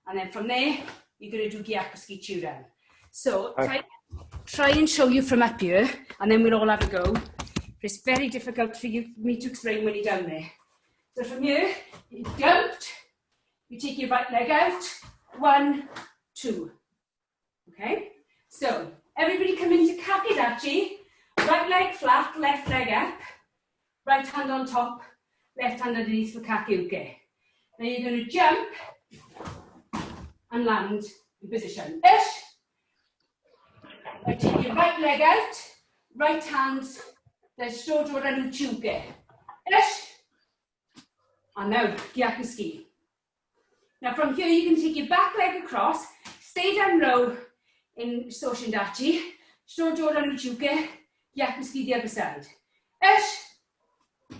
Speaker 2: And then from there, you're going to do Gyakuski Chudan. So try and show you from up here, and then we'll all have a go. But it's very difficult for me to explain when you're down there. So from here, you jumped, you take your right leg out, 1, 2. Okay? So everybody come into Kakidachi, right leg flat, left leg up, right hand on top, left hand underneath for Kakiuke. Then you're going to jump and land in position. Ish. Right, take your right leg out, right hand, there's Shojo Ranu Chuke. Ish. And now, Gyaku Ski. Now from here, you can take your back leg across, stay down low in Soshindachi, Shojo Ranu Chuke, Gyaku Ski the other side. Ish.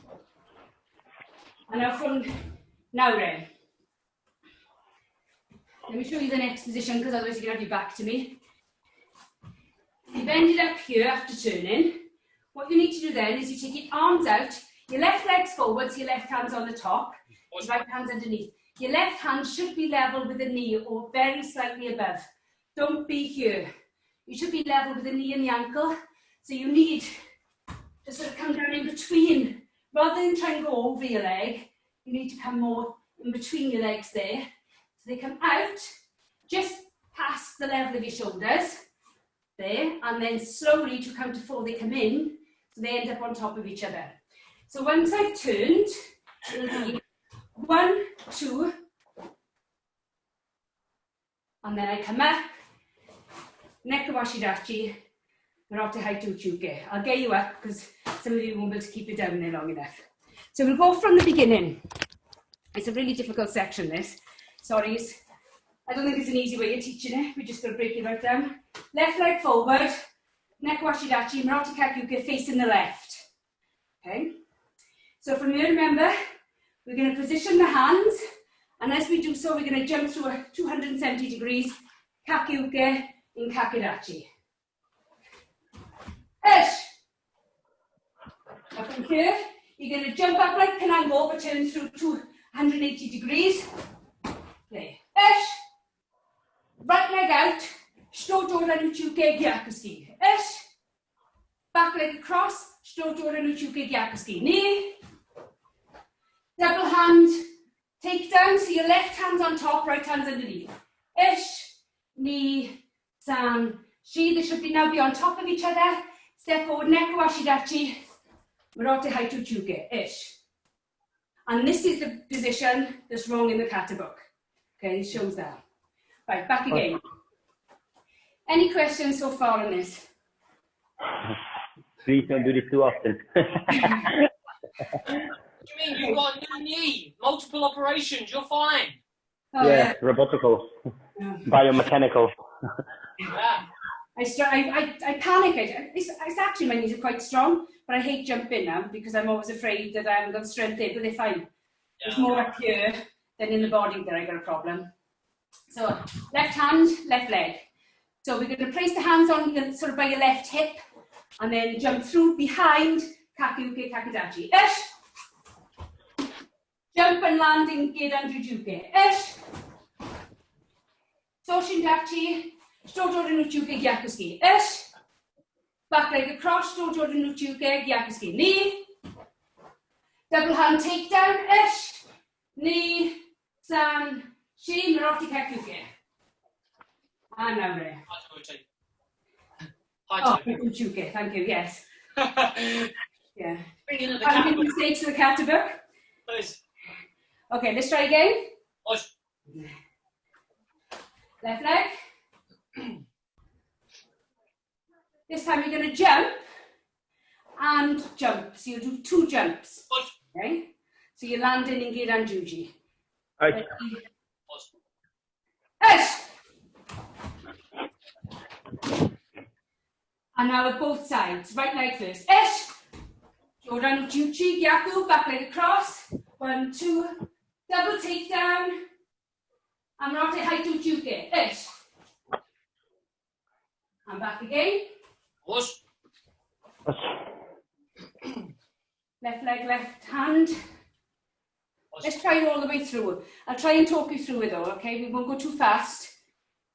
Speaker 2: And now from now then. Let me show you the next position because otherwise you're going to have your back to me. You've ended up here after turning. What you need to do then is you take your arms out, your left leg's forwards, your left hand's on the top, your right hand's underneath. Your left hand should be level with the knee or very slightly above. Don't be here. You should be level with the knee and the ankle. So you need to sort of come down in between. Rather than try and go over your leg, you need to come more in between your legs there. So they come out, just past the level of your shoulders. There, and then slowly to count to 4 they come in, so they end up on top of each other. So once I've turned, it'll be 1, 2, and then I come up, Nekawashidachi, Narote Haitu Chuke. I'll get you up because some of you won't be able to keep it down there long enough. So we'll go from the beginning. It's a really difficult section, this. Sorry. I don't think there's an easy way of teaching it. We're just going to break it right down. Left leg forward, Nekawashidachi, Murata Kakuka facing the left. Okay? So from here, remember, we're going to position the hands, and as we do so, we're going to jump through a 270 degrees Kakuka in Kakidachi. Ish! Now from here, you're going to jump up like Pinango, but turn through 280 degrees. Play. Ish! Right leg out, Shoto Ranuchuke Gyakuski. Ish. Back leg across, Shoto Ranuchuke Gyakuski. Knee. Double hand, take down, so your left hand's on top, right hand's underneath. Ish. Knee, san, shi. They should now be on top of each other. Step forward, Nekawashidachi, Morote Haitu Chuke. Ish. And this is the position that's wrong in the kata book. Okay, it shows that. Right, back again. Any questions so far on this?
Speaker 1: Please don't do this too often.
Speaker 3: What do you mean? You've got a new knee, multiple operations, you're fine.
Speaker 1: Oh, yeah, robotical, biomechanical.
Speaker 3: Yeah.
Speaker 2: I panic. It's actually, my knees are quite strong, but I hate jumping now because I'm always afraid that I haven't got strength there, but they're fine. Yeah. It's more up here than in the body that I got a problem. So left hand, left leg. So we're going to place the hands on sort of by your left hip and then jump through behind Kakuke Kakidachi. Ish. Jump and land in Gedan Jujuke. Ish. Soshindachi. Shoto Renuchuke Gyakuski. Ish. Back leg across. Shoto Renuchuke Gyakuski. Knee. Double hand takedown. Ish. Knee. San. Shi Murati Kakuke. And now there. Oh, Kakuchuke, thank you, yes. Yeah. How many mistakes in the kata book?
Speaker 3: Nice.
Speaker 2: Okay, let's try again.
Speaker 3: Nice.
Speaker 2: Left leg. This time you're going to jump and jump. So you'll do 2 jumps. Okay? So you're landing in Giran Juji.
Speaker 1: Right.
Speaker 2: And now at both sides, right leg first. Ish. Jordan Uchuchi, Gyaku, back leg across. 1, 2, double takedown. Amrate Haitu Chuke. Ish. And back again. Left leg, left hand. Let's try it all the way through. I'll try and talk you through it all, okay? We won't go too fast,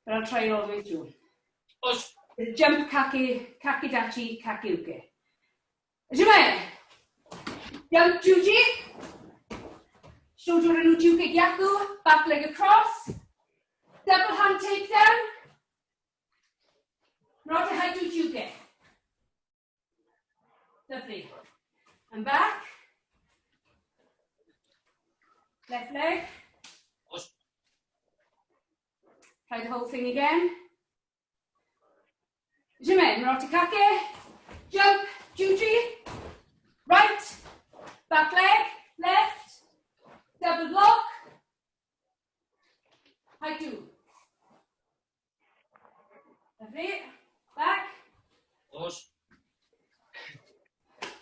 Speaker 2: but I'll try it all the way through. Jump kakidachi kakiuke. Jume. Jump juji. Shoto renuchuke gyaku. Back leg across. Double hand takedown. Rote haitu juke. Lovely. And back. Left leg. Try the whole thing again. Jimmy, Rotikake, jump, Juji, right, back leg, left, double block, high two. Lovely, back,
Speaker 3: Pause.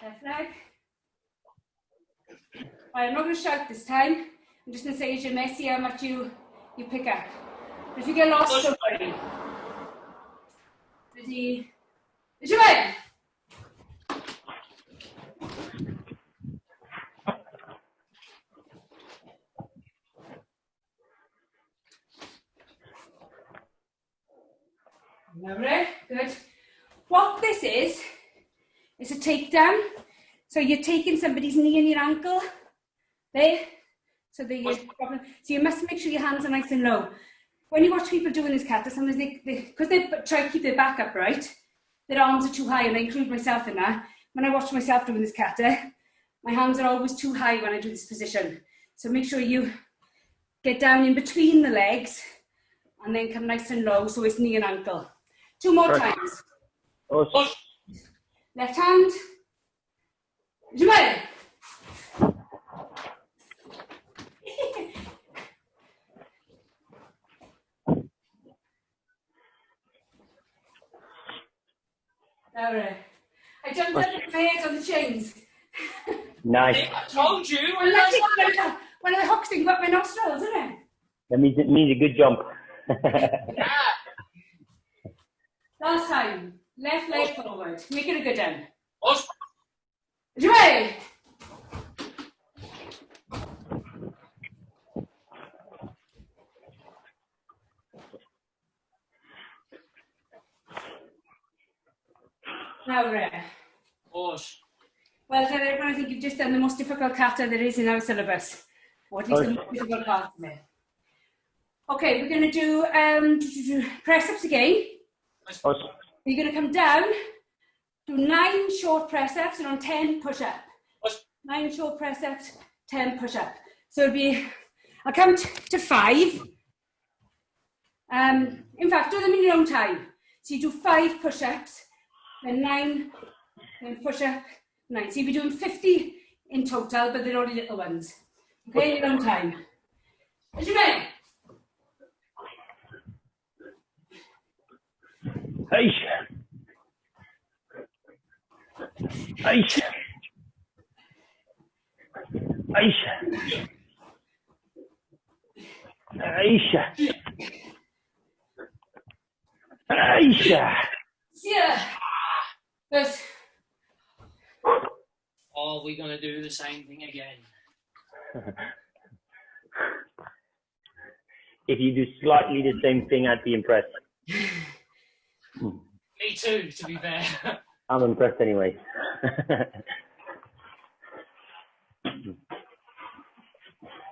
Speaker 2: left leg. Right, I'm not going to shout this time. I'm just going to say as you're messy how much you pick up. But if you get lost, don't worry. Ready? Jimmy! Lovely, good. What this is a takedown. So you're taking somebody's knee and your ankle, there. So you must make sure your hands are nice and low. When you watch people doing this kata, sometimes because they try to keep their back upright, their arms are too high, and I include myself in that. When I watch myself doing this kata, my hands are always too high when I do this position. So make sure you get down in between the legs, and then come nice and low, so it's knee and ankle. 2 more times.
Speaker 1: Awesome.
Speaker 2: Left hand. Jamal. Alright. I jumped up with my head on the chains.
Speaker 1: Nice.
Speaker 3: I told you.
Speaker 2: One of the hooks thing got my nostrils, isn't it?
Speaker 1: That means a good jump.
Speaker 3: Yeah.
Speaker 2: Last time. Left leg forward. Make it a good one.
Speaker 3: Pause.
Speaker 2: Jamal. Now,
Speaker 3: Pause.
Speaker 2: well done, everyone. I think you've just done the most difficult kata there is in our syllabus, or at least the most difficult part of it. Okay, we're going to do press-ups again.
Speaker 1: Awesome.
Speaker 2: You're going to come down, do 9 short press-ups, and on 10 push-up. 9 short press-ups, 10 push-up. So it'll be, I'll count to 5. In fact, do them in your own time. So you do 5 push-ups, then 9, then push-up, 9. So you'll be doing 50 in total, but they're only little ones. Okay, in your own time. As you may.
Speaker 1: Aisha. Aisha. Aisha. Aisha. Aisha.
Speaker 2: Yeah. Good.
Speaker 3: Are we going to do the same thing again?
Speaker 1: If you do slightly the same thing, I'd be impressed.
Speaker 3: Me too, to be fair.
Speaker 1: I'm impressed anyway.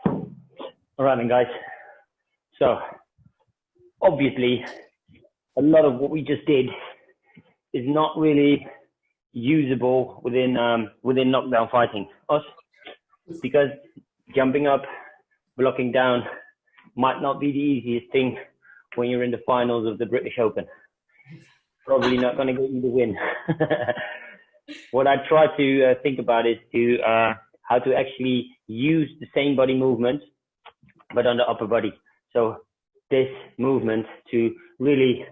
Speaker 1: All right then, guys. So, obviously, a lot of what we just did is not really usable within knockdown fighting. Because jumping up, blocking down might not be the easiest thing when you're in the finals of the British Open. Probably not going to get you the win. What I try to think about is how to actually use the same body movement, but on the upper body. So this movement to really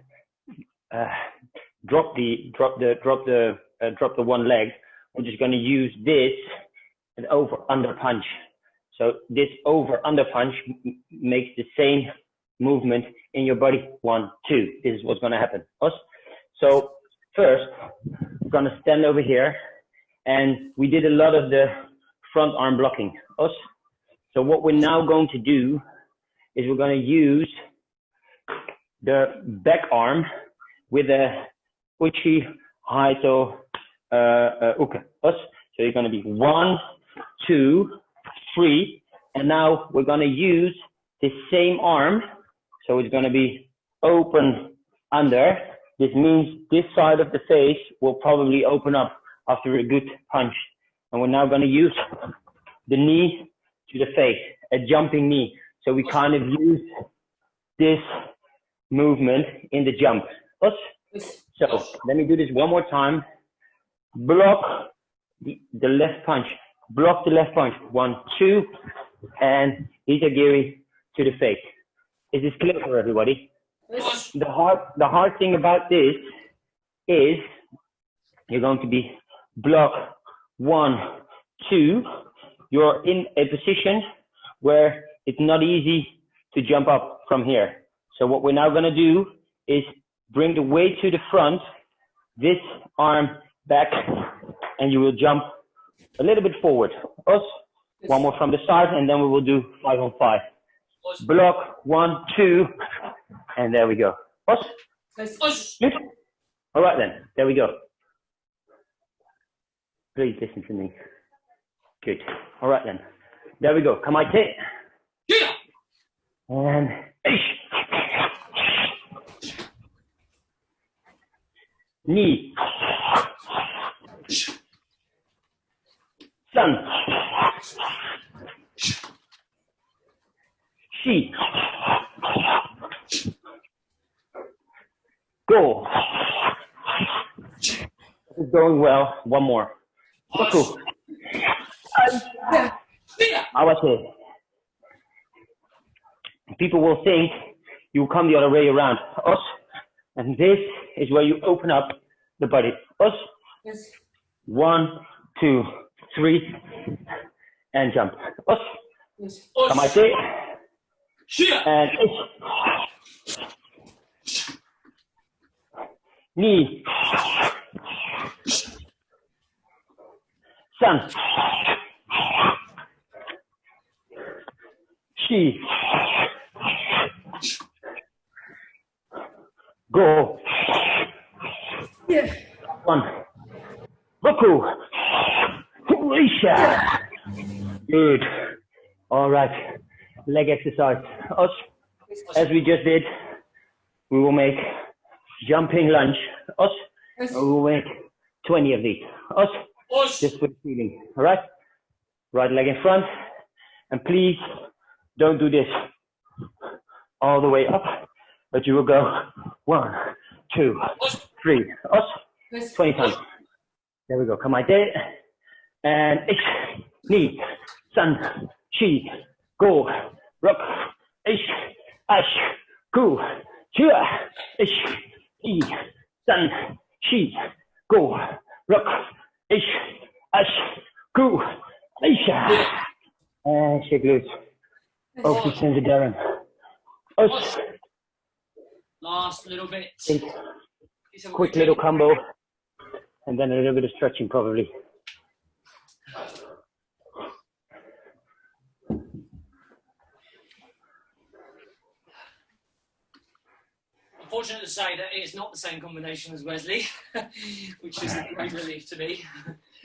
Speaker 1: drop the one leg. We're just going to use this an over under punch. So this over under punch makes the same movement in your body. 1, 2. This is what's going to happen. So first, we're going to stand over here, and we did a lot of the front arm blocking. So what we're now going to do is we're going to use the back arm with a uchi haito uke. So you're going to be 1, 2, 3, and now we're going to use the same arm. So it's going to be open under. This means this side of the face will probably open up after a good punch. And we're now going to use the knee to the face, a jumping knee. So we kind of use this movement in the jump. So let me do this one more time. Block the left punch. Block the left punch. 1, 2, and Itagiri to the face. Is this clear for everybody? The hard thing about this is you're going to be block 1, 2. You're in a position where it's not easy to jump up from here. So what we're now going to do is bring the weight to the front, this arm back, and you will jump a little bit forward. Us, one more from the side, and then we will do 5 on 5. Block 1, 2, and there we go. Us. Good. All right then, there we go. Please listen to me. Good. All right then, there we go. Kamaite. And knee. Sun. She. Go. This is going well. One more. Cool. Awase. People will think you come the other way around. Us. And this is where you open up the body. Us.
Speaker 2: Yes.
Speaker 1: 1, 2, 3, and jump. Us.
Speaker 2: Yes.
Speaker 1: Kamaite. And knee. Sun. She. Go.
Speaker 2: Yeah.
Speaker 1: 1. Roku. Risha. Good. All right. Leg exercise. Us, as we just did, we will make jumping lunge. Us,
Speaker 2: Yes.
Speaker 1: we will make 20 of these. Us, just for the feeling. All right. Right leg in front, and please don't do this all the way up, but you will go 1, 2, 3. Us,
Speaker 2: Yes.
Speaker 1: 20 times. There we go. Come right there. And knee, sun, chi, go, rock, ash, go, chia, sun, chi, go, rock, ash, go, and shake loose. Off to center, Darren. Us.
Speaker 3: Last little bit.
Speaker 1: Quick little combo, and then a little bit of stretching probably.
Speaker 3: Unfortunate to say that it's not the same combination as Wesley, which is a great relief to me.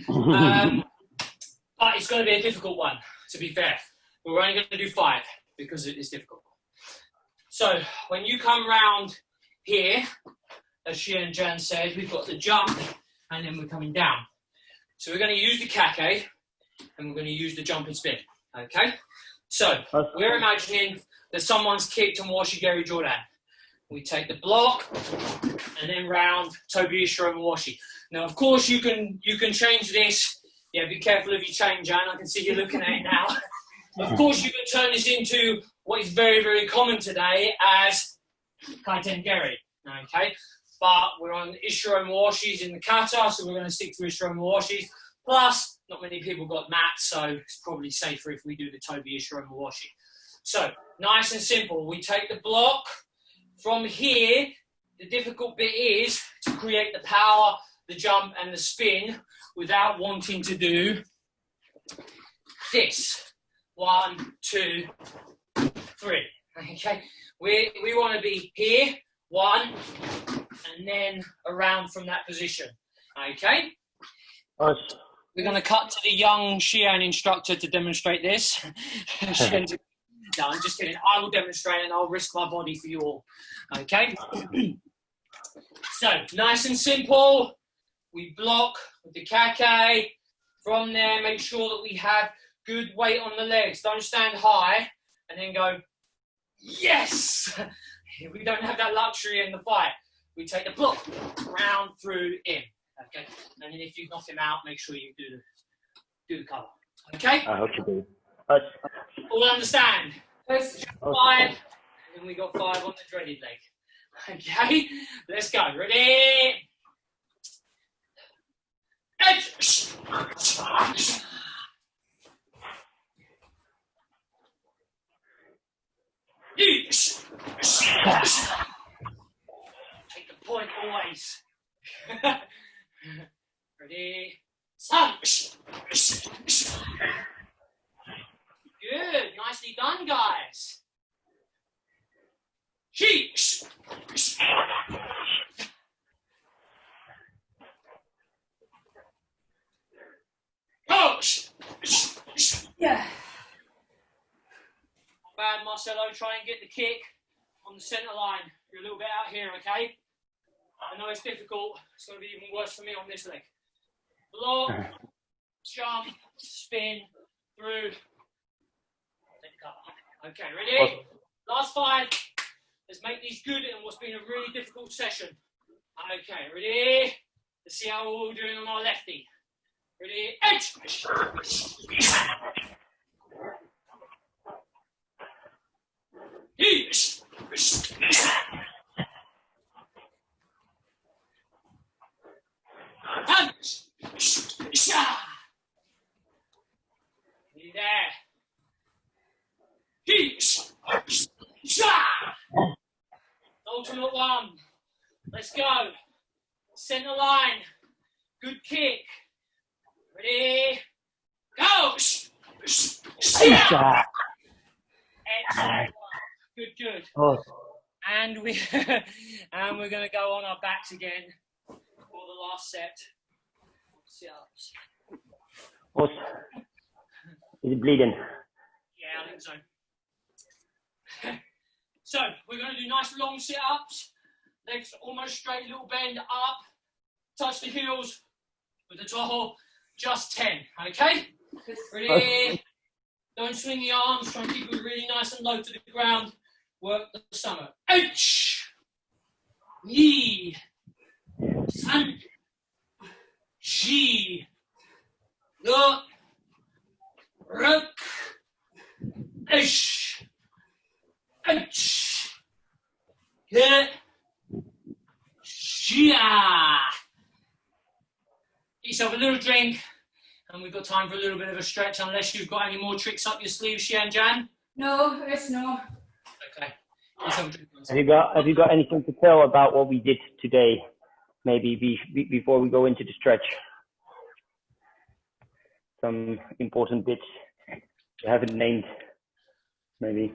Speaker 3: But it's going to be a difficult one, to be fair. We're only going to do 5 because it is difficult. So when you come round here, as she and Jan said, we've got the jump and then we're coming down. So we're going to use the kake and we're going to use the jump and spin. Okay? So we're imagining that someone's kicked on Washi Geri Jordan. We take the block and then round Tobi Ishiro and Washi. Now, of course, you can change this. Yeah, be careful if you change, Jan. I can see you looking at it now. Of course, you can turn this into what is very, very common today as Kaiten Geri. Okay? But we're on Ishiro and Washis in the kata, so we're going to stick to Ishiro and Washis. Plus, not many people got mats, so it's probably safer if we do the Tobi Ishiro and Washi. So, nice and simple. We take the block. From here, the difficult bit is to create the power, the jump, and the spin without wanting to do this. 1, 2, 3. Okay? We want to be here, 1, and then around from that position. Okay? We're going to cut to the young Xian instructor to demonstrate this. No, I'm just kidding. I will demonstrate and I'll risk my body for you all. Okay? So, nice and simple. We block with the kake. From there, make sure that we have good weight on the legs. Don't stand high and then go, yes! We don't have that luxury in the fight. we take the block round through in. Okay, and then if you knock him out, make sure you do the cover. Okay.
Speaker 1: I hope you do.
Speaker 3: All understand?
Speaker 2: First,
Speaker 3: 5, and we got 5 on the dreaded leg. Okay, let's go. Ready? Edge. Take the point always. Ready? Good, nicely done, guys. Sheesh. Coach.
Speaker 2: yeah.
Speaker 3: Bad, Marcelo. Try and get the kick on the centre line. You're a little bit out here, okay? I know it's difficult. It's going to be even worse for me on this leg. Block, jump, spin, through. Take the cover. Okay, ready? Last 5. Let's make these good in what's been a really difficult session. Okay, ready? Let's see how we're all doing on our lefty. Ready? Edge! Each! Punch! Nearly there. Each! Ultimate one. Let's go. Centre line. Good kick. Ready? Go! Excellent. Good.
Speaker 1: Oh.
Speaker 3: And we're going to go on our backs again for the last set. Sit-ups.
Speaker 1: Is it bleeding?
Speaker 3: Yeah, I think so. So we're going to do nice long sit-ups. Legs almost straight, little bend up. Touch the heels with the toe. Just 10. Okay? Ready? Don't swing the arms. Try and keep it really nice and low to the ground. Work the stomach. H. Ni. San. Shi. Lo. Ruk. Ish. H. Get. Shia. Get yourself a little drink, and we've got time for a little bit of a stretch, unless you've got any more tricks up your sleeve, Xian Jan.
Speaker 2: No, it's no.
Speaker 3: Okay. Have
Speaker 1: you got anything to tell about what we did today? Maybe before we go into the stretch. Some important bits you haven't named, maybe.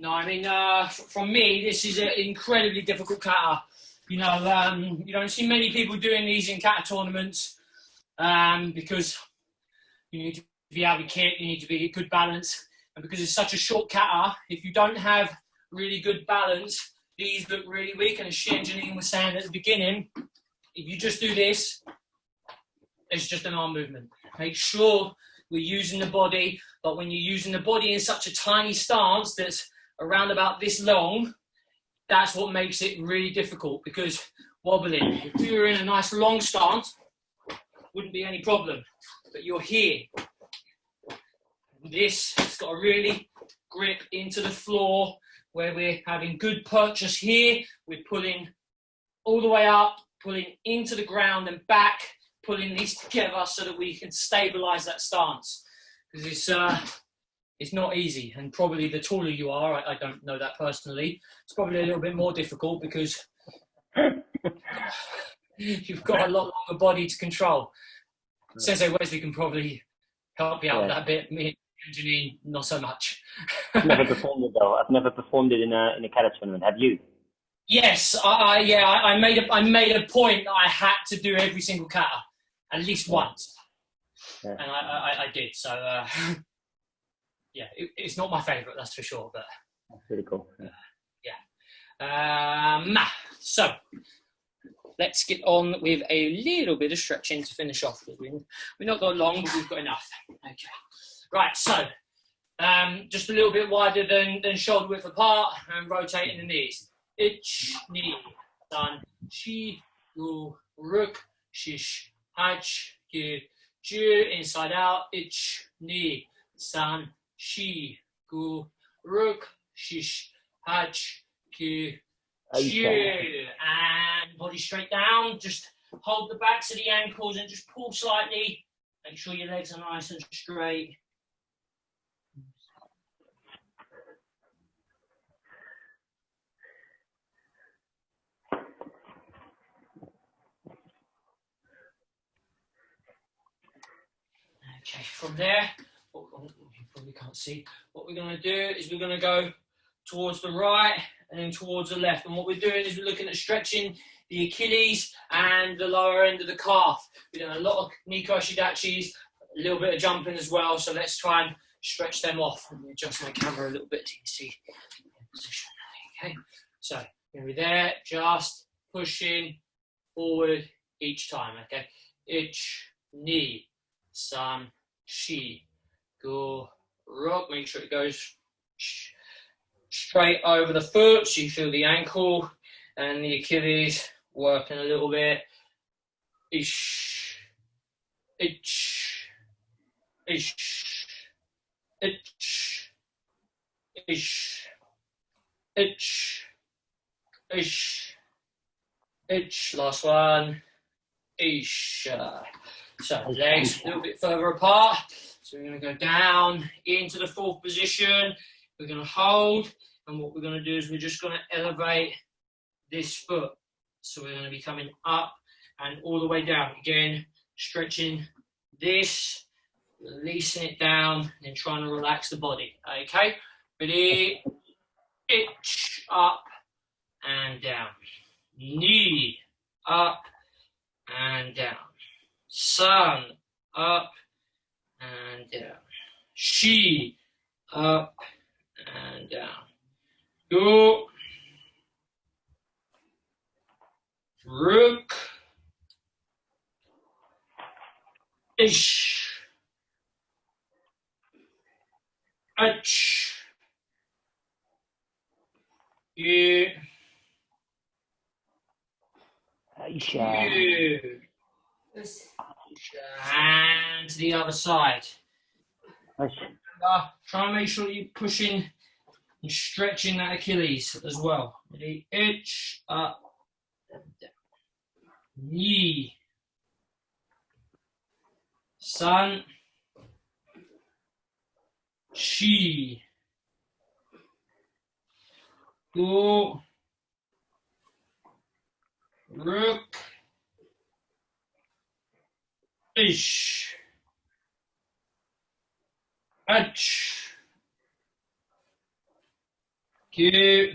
Speaker 3: No, I mean, from me, this is an incredibly difficult kata. You know, you don't see many people doing these in kata tournaments because you need to be able to kick, you need to be a good balance, and because it's such a short kata, if you don't have really good balance, these look really weak. And as Xian Janine was saying at the beginning, if you just do this, it's just an arm movement. Make sure we're using the body, but when you're using the body in such a tiny stance that's around about this long, that's what makes it really difficult, because wobbling, if you were in a nice long stance, wouldn't be any problem, but you're here. This has got to really grip into the floor, where we're having good purchase here. We're pulling all the way up, pulling into the ground and back, pulling these together so that we can stabilize that stance, because it's not easy. And probably the taller you are, I don't know that personally, it's probably a little bit more difficult because you've got a lot longer body to control. Sensei Wesley can probably help you out with that bit. Me and Janine, not so much.
Speaker 1: I've never performed it though. I've never performed it in a kata tournament. Have you?
Speaker 3: Yes, I made a point that I had to do every single kata at least once, and I did. So yeah, it's not my favourite, that's for sure. But
Speaker 1: that's really cool.
Speaker 3: So let's get on with a little bit of stretching to finish off. We've not got long, but we've got enough. Okay. Right, so just a little bit wider than shoulder width apart, and rotating the knees. Ich, ni, san, shi, gu, ruk, shish, hach, ki, ju, inside out. Ich, ni, san, shi, gu, ruk, shish, hach, ki, ju. And body straight down. Just hold the backs of the ankles and just pull slightly. Make sure your legs are nice and straight. Okay, from there, you probably can't see, what we're going to do is we're going to go towards the right and then towards the left. And what we're doing is we're looking at stretching the Achilles and the lower end of the calf. We're doing a lot of Nico Shidachis, a little bit of jumping as well. So let's try and stretch them off. Let me adjust my camera a little bit so you can see the position. Okay, so we're going to be there, just pushing forward each time. Okay, ich, ni, san, shi, gu, ruk. Make sure it goes straight over the foot, so you feel the ankle and the Achilles working a little bit. Ish, ich, ish, ich, ish, ich, ish, ich. Last one. Ish. So legs a little bit further apart. So we're going to go down into the fourth position. We're going to hold, and what we're going to do is we're just going to elevate this foot. So we're going to be coming up and all the way down. Again, stretching this, releasing it down, and trying to relax the body. Okay, ready? Itch, up and down. Knee, up and down. Sun, up and down. She, up and down. Go. Rook. Ish. Ach. You. You. And to the other side. Try and make sure you're pushing and stretching that Achilles as well. Ready? Itch, up, and down. Knee. Sun. She. Go. Rook. Ish. Ach. Q.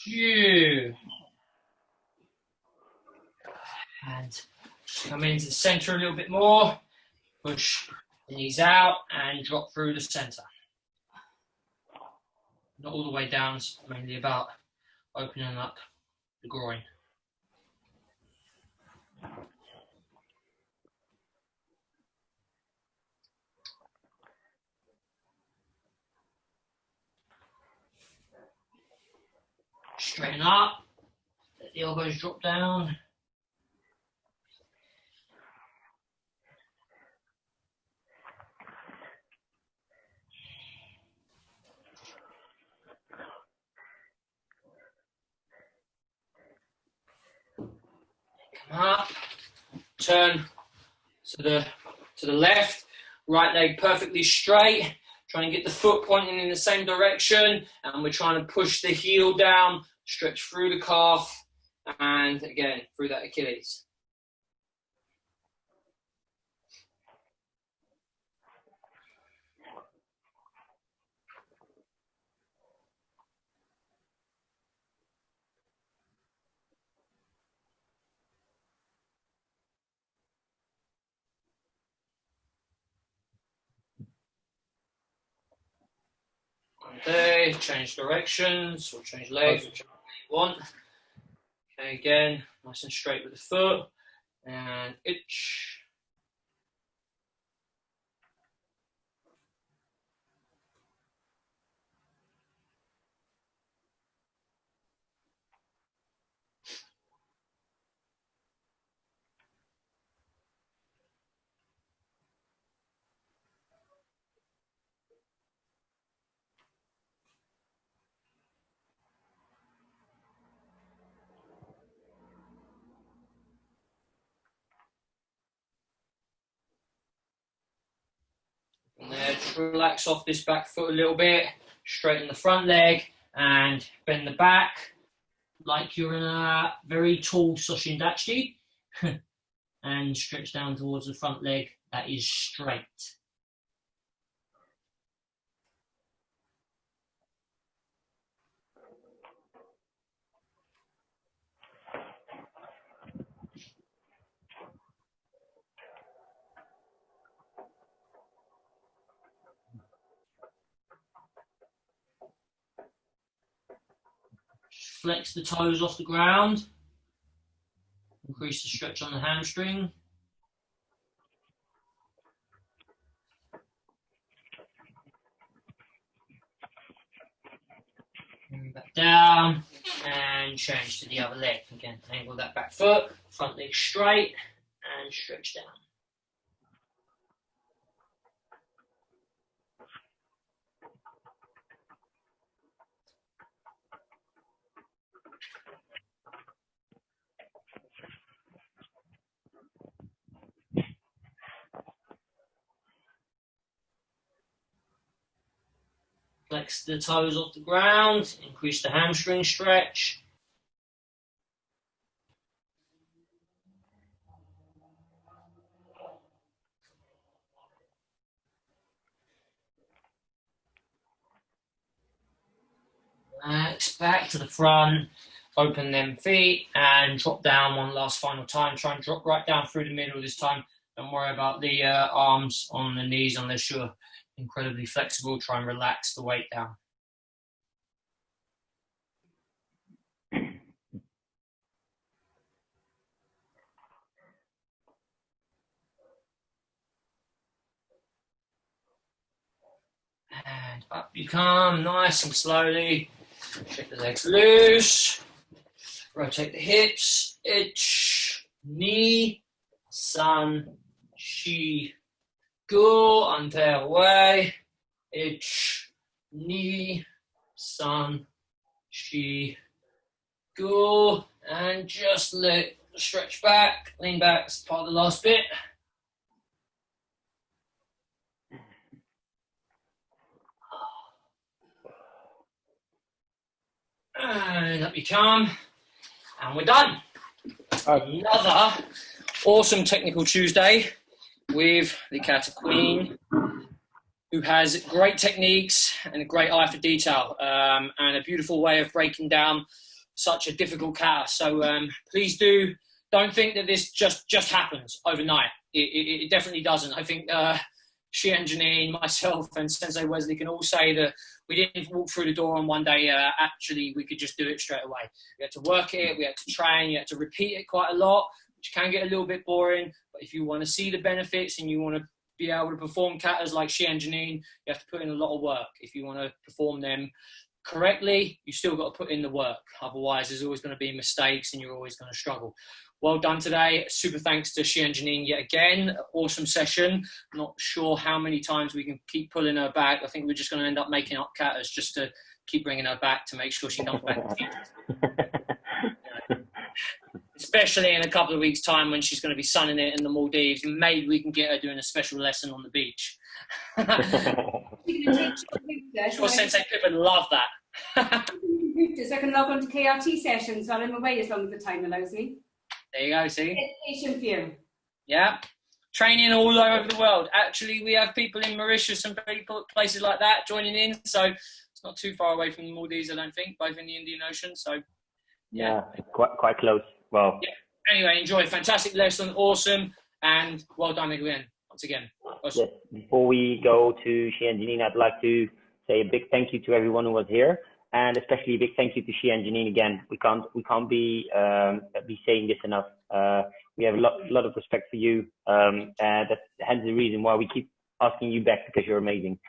Speaker 3: Q. And come into the center a little bit more. Push the knees out and drop through the center. Not all the way down, it's mainly about opening up the groin. Straighten up, let the elbows drop down. Come up, turn to the left, right leg perfectly straight. Try and get the foot pointing in the same direction, and we're trying to push the heel down, stretch through the calf, and again, through that Achilles. Okay, change directions, or change legs, whichever you want. Okay, again, nice and straight with the foot, and itch. just relax off this back foot a little bit, straighten the front leg and bend the back like you're in a very tall Soshin Dachi and stretch down towards the front leg that is straight. Flex the toes off the ground. Increase the stretch on the hamstring. And back down and change to the other leg. Again, angle that back foot, front leg straight and stretch down. Flex the toes off the ground, increase the hamstring stretch. Relax back to the front, open them feet and drop down one last final time. Try and drop right down through the middle this time. Don't worry about the arms on the knees unless you're incredibly flexible. Try and relax the weight down. And up you come, nice and slowly. Shake the legs loose. Rotate the hips. Ich, ni, san, shi, go. Ante away. Ich, ni, san, shi, go. And just let stretch back, lean back. It's part of the last bit. And up you come, and we're done. Another awesome technical Tuesday with the Kata Queen, who has great techniques and a great eye for detail, and a beautiful way of breaking down such a difficult kata. So please don't think that this just happens overnight. It definitely doesn't. I think she and Janine, myself, and Sensei Wesley can all say that we didn't walk through the door on one day. Actually, we could just do it straight away. We had to work it, we had to train, you had to repeat it quite a lot, which can get a little bit boring. But if you want to see the benefits and you want to be able to perform katas like she and Janine, you have to put in a lot of work. If you want to perform them correctly, you still got to put in the work. Otherwise, there's always going to be mistakes and you're always going to struggle. Well done today. Super thanks to she and Janine yet again. Awesome session. Not sure how many times we can keep pulling her back. I think we're just going to end up making up katas just to keep bringing her back to make sure she comes back. Especially in a couple of weeks' time when she's going to be sunning it in the Maldives. Maybe we can get her doing a special lesson on the beach. Sure, Sensei Pip would love that.
Speaker 2: So I can log on to KRT sessions while I'm away as long as the time allows me.
Speaker 3: There you go, see?
Speaker 2: Dedication for you.
Speaker 3: Yeah. Training all over the world. Actually, we have people in Mauritius and places like that joining in. So it's not too far away from the Maldives, I don't think, both in the Indian Ocean. So, yeah.
Speaker 1: Quite close. Well.
Speaker 3: Yeah. Anyway, enjoy. Fantastic lesson. Awesome. And well done again. Once again. Awesome.
Speaker 1: Yes. Before we go to she and Janine, I'd like to say a big thank you to everyone who was here. And especially a big thank you to she and Janine again. We can't be saying this enough. We have a lot of respect for you. That's hence the reason why we keep asking you back, because you're amazing.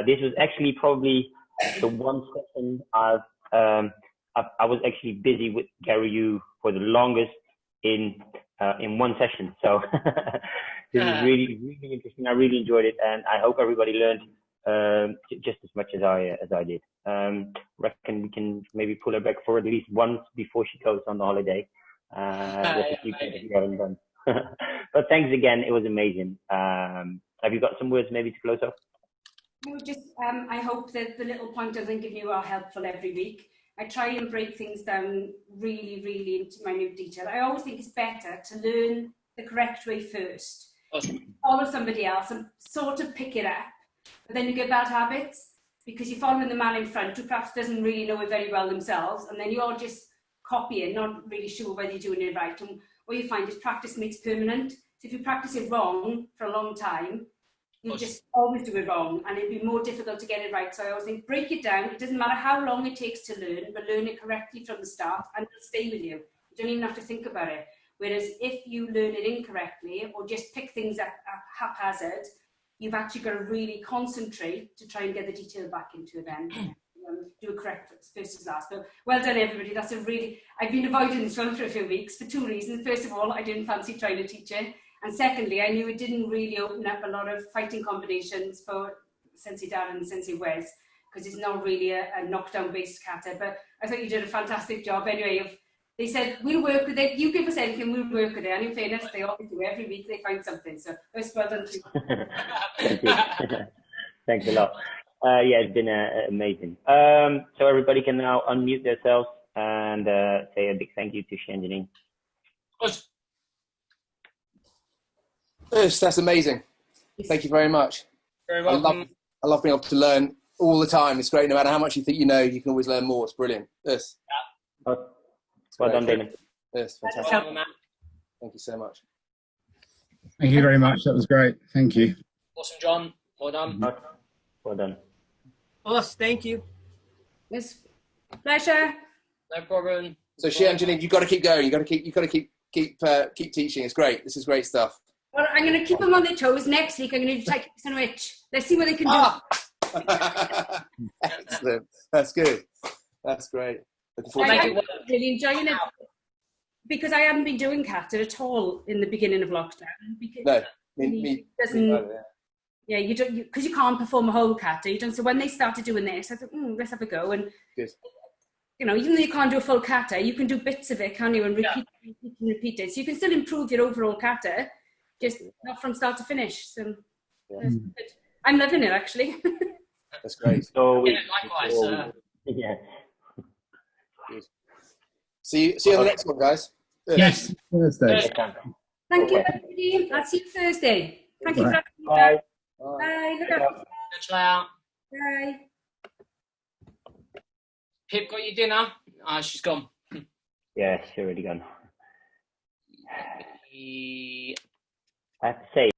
Speaker 1: This was actually probably the one session I was actually busy with Garyu for the longest in one session. So this is really interesting. I really enjoyed it, and I hope everybody learned just as much as I did. Reckon we can maybe pull her back for at least once before she goes on the holiday. There's a few things we haven't done. But thanks again, it was amazing. Have you got some words maybe to close off?
Speaker 2: I hope that the little pointers I'm giving you are helpful every week. I try and break things down really, really into minute detail. I always think it's better to learn the correct way first. Follow somebody else and sort of pick it up. But then you get bad habits because you're following the man in front who perhaps doesn't really know it very well themselves, and then you're just copying, not really sure whether you're doing it right. And what you find is practice makes permanent. So if you practice it wrong for a long time, you'll just always do it wrong, and it'll be more difficult to get it right. So I always think, break it down. It doesn't matter how long it takes to learn, but learn it correctly from the start, and it'll stay with you. You don't even have to think about it. Whereas if you learn it incorrectly, or just pick things up at haphazard, you've actually got to really concentrate to try and get the detail back into it then. Do it correct first as last. But well done, everybody. I've been avoiding this one for a few weeks for 2 reasons. First of all, I didn't fancy trying to teach it. And secondly, I knew it didn't really open up a lot of fighting combinations for Sensei Darren and Sensei Wes, because it's not really a knockdown-based kata. But I thought you did a fantastic job. Anyway, they said, we'll work with it. You give us anything, we'll work with it. And in fairness, they always do. Every week they find something. So well done too.
Speaker 1: Thank you. Thanks a lot. Yeah, it's been amazing. So everybody can now unmute themselves and say a big thank you to Shanjanine.
Speaker 4: Yes, that's amazing. Thank you very much.
Speaker 3: Very welcome.
Speaker 4: I love being able to learn all the time. It's great. No matter how much you think you know, you can always learn more. It's brilliant. Yes.
Speaker 1: Well done, Damon.
Speaker 4: Yes, fantastic. Thank you so much.
Speaker 5: Thank you very much. That was great. Thank you.
Speaker 3: Awesome, John. Well done.
Speaker 1: Well done.
Speaker 6: Awesome. Thank you.
Speaker 2: Yes. Pleasure.
Speaker 3: No problem.
Speaker 4: So, Shanjanine, you've got to keep going. You've got to keep teaching. It's great. This is great stuff.
Speaker 2: Well, I'm going to keep them on their toes. Next week, I'm going to do Taiki Sandwich. Let's see what they can do.
Speaker 4: Excellent. That's good. That's great. Looking forward to
Speaker 2: I'm really enjoying it because I hadn't been doing kata at all in the beginning of lockdown.
Speaker 4: No, me
Speaker 2: doesn't. Yeah, you don't, because you can't perform a whole kata. You don't. So when they started doing this, I thought, let's have a go. And
Speaker 4: good.
Speaker 2: You know, even though you can't do a full kata, you can do bits of it, can't you? And repeat it. So you can still improve your overall kata, just not from start to finish. So I'm loving it, actually.
Speaker 4: That's great.
Speaker 1: So
Speaker 3: likewise.
Speaker 1: Yeah.
Speaker 4: Good. See you on the next one, guys.
Speaker 5: Yes, Thursday.
Speaker 2: Thank you, everybody. I'll see you Thursday. Thank you for having me.
Speaker 1: Bye.
Speaker 2: Bye. Look out.
Speaker 3: Catch you later.
Speaker 2: Bye.
Speaker 3: Pip got your dinner? She's gone.
Speaker 1: Yeah, she's already gone. I have to say,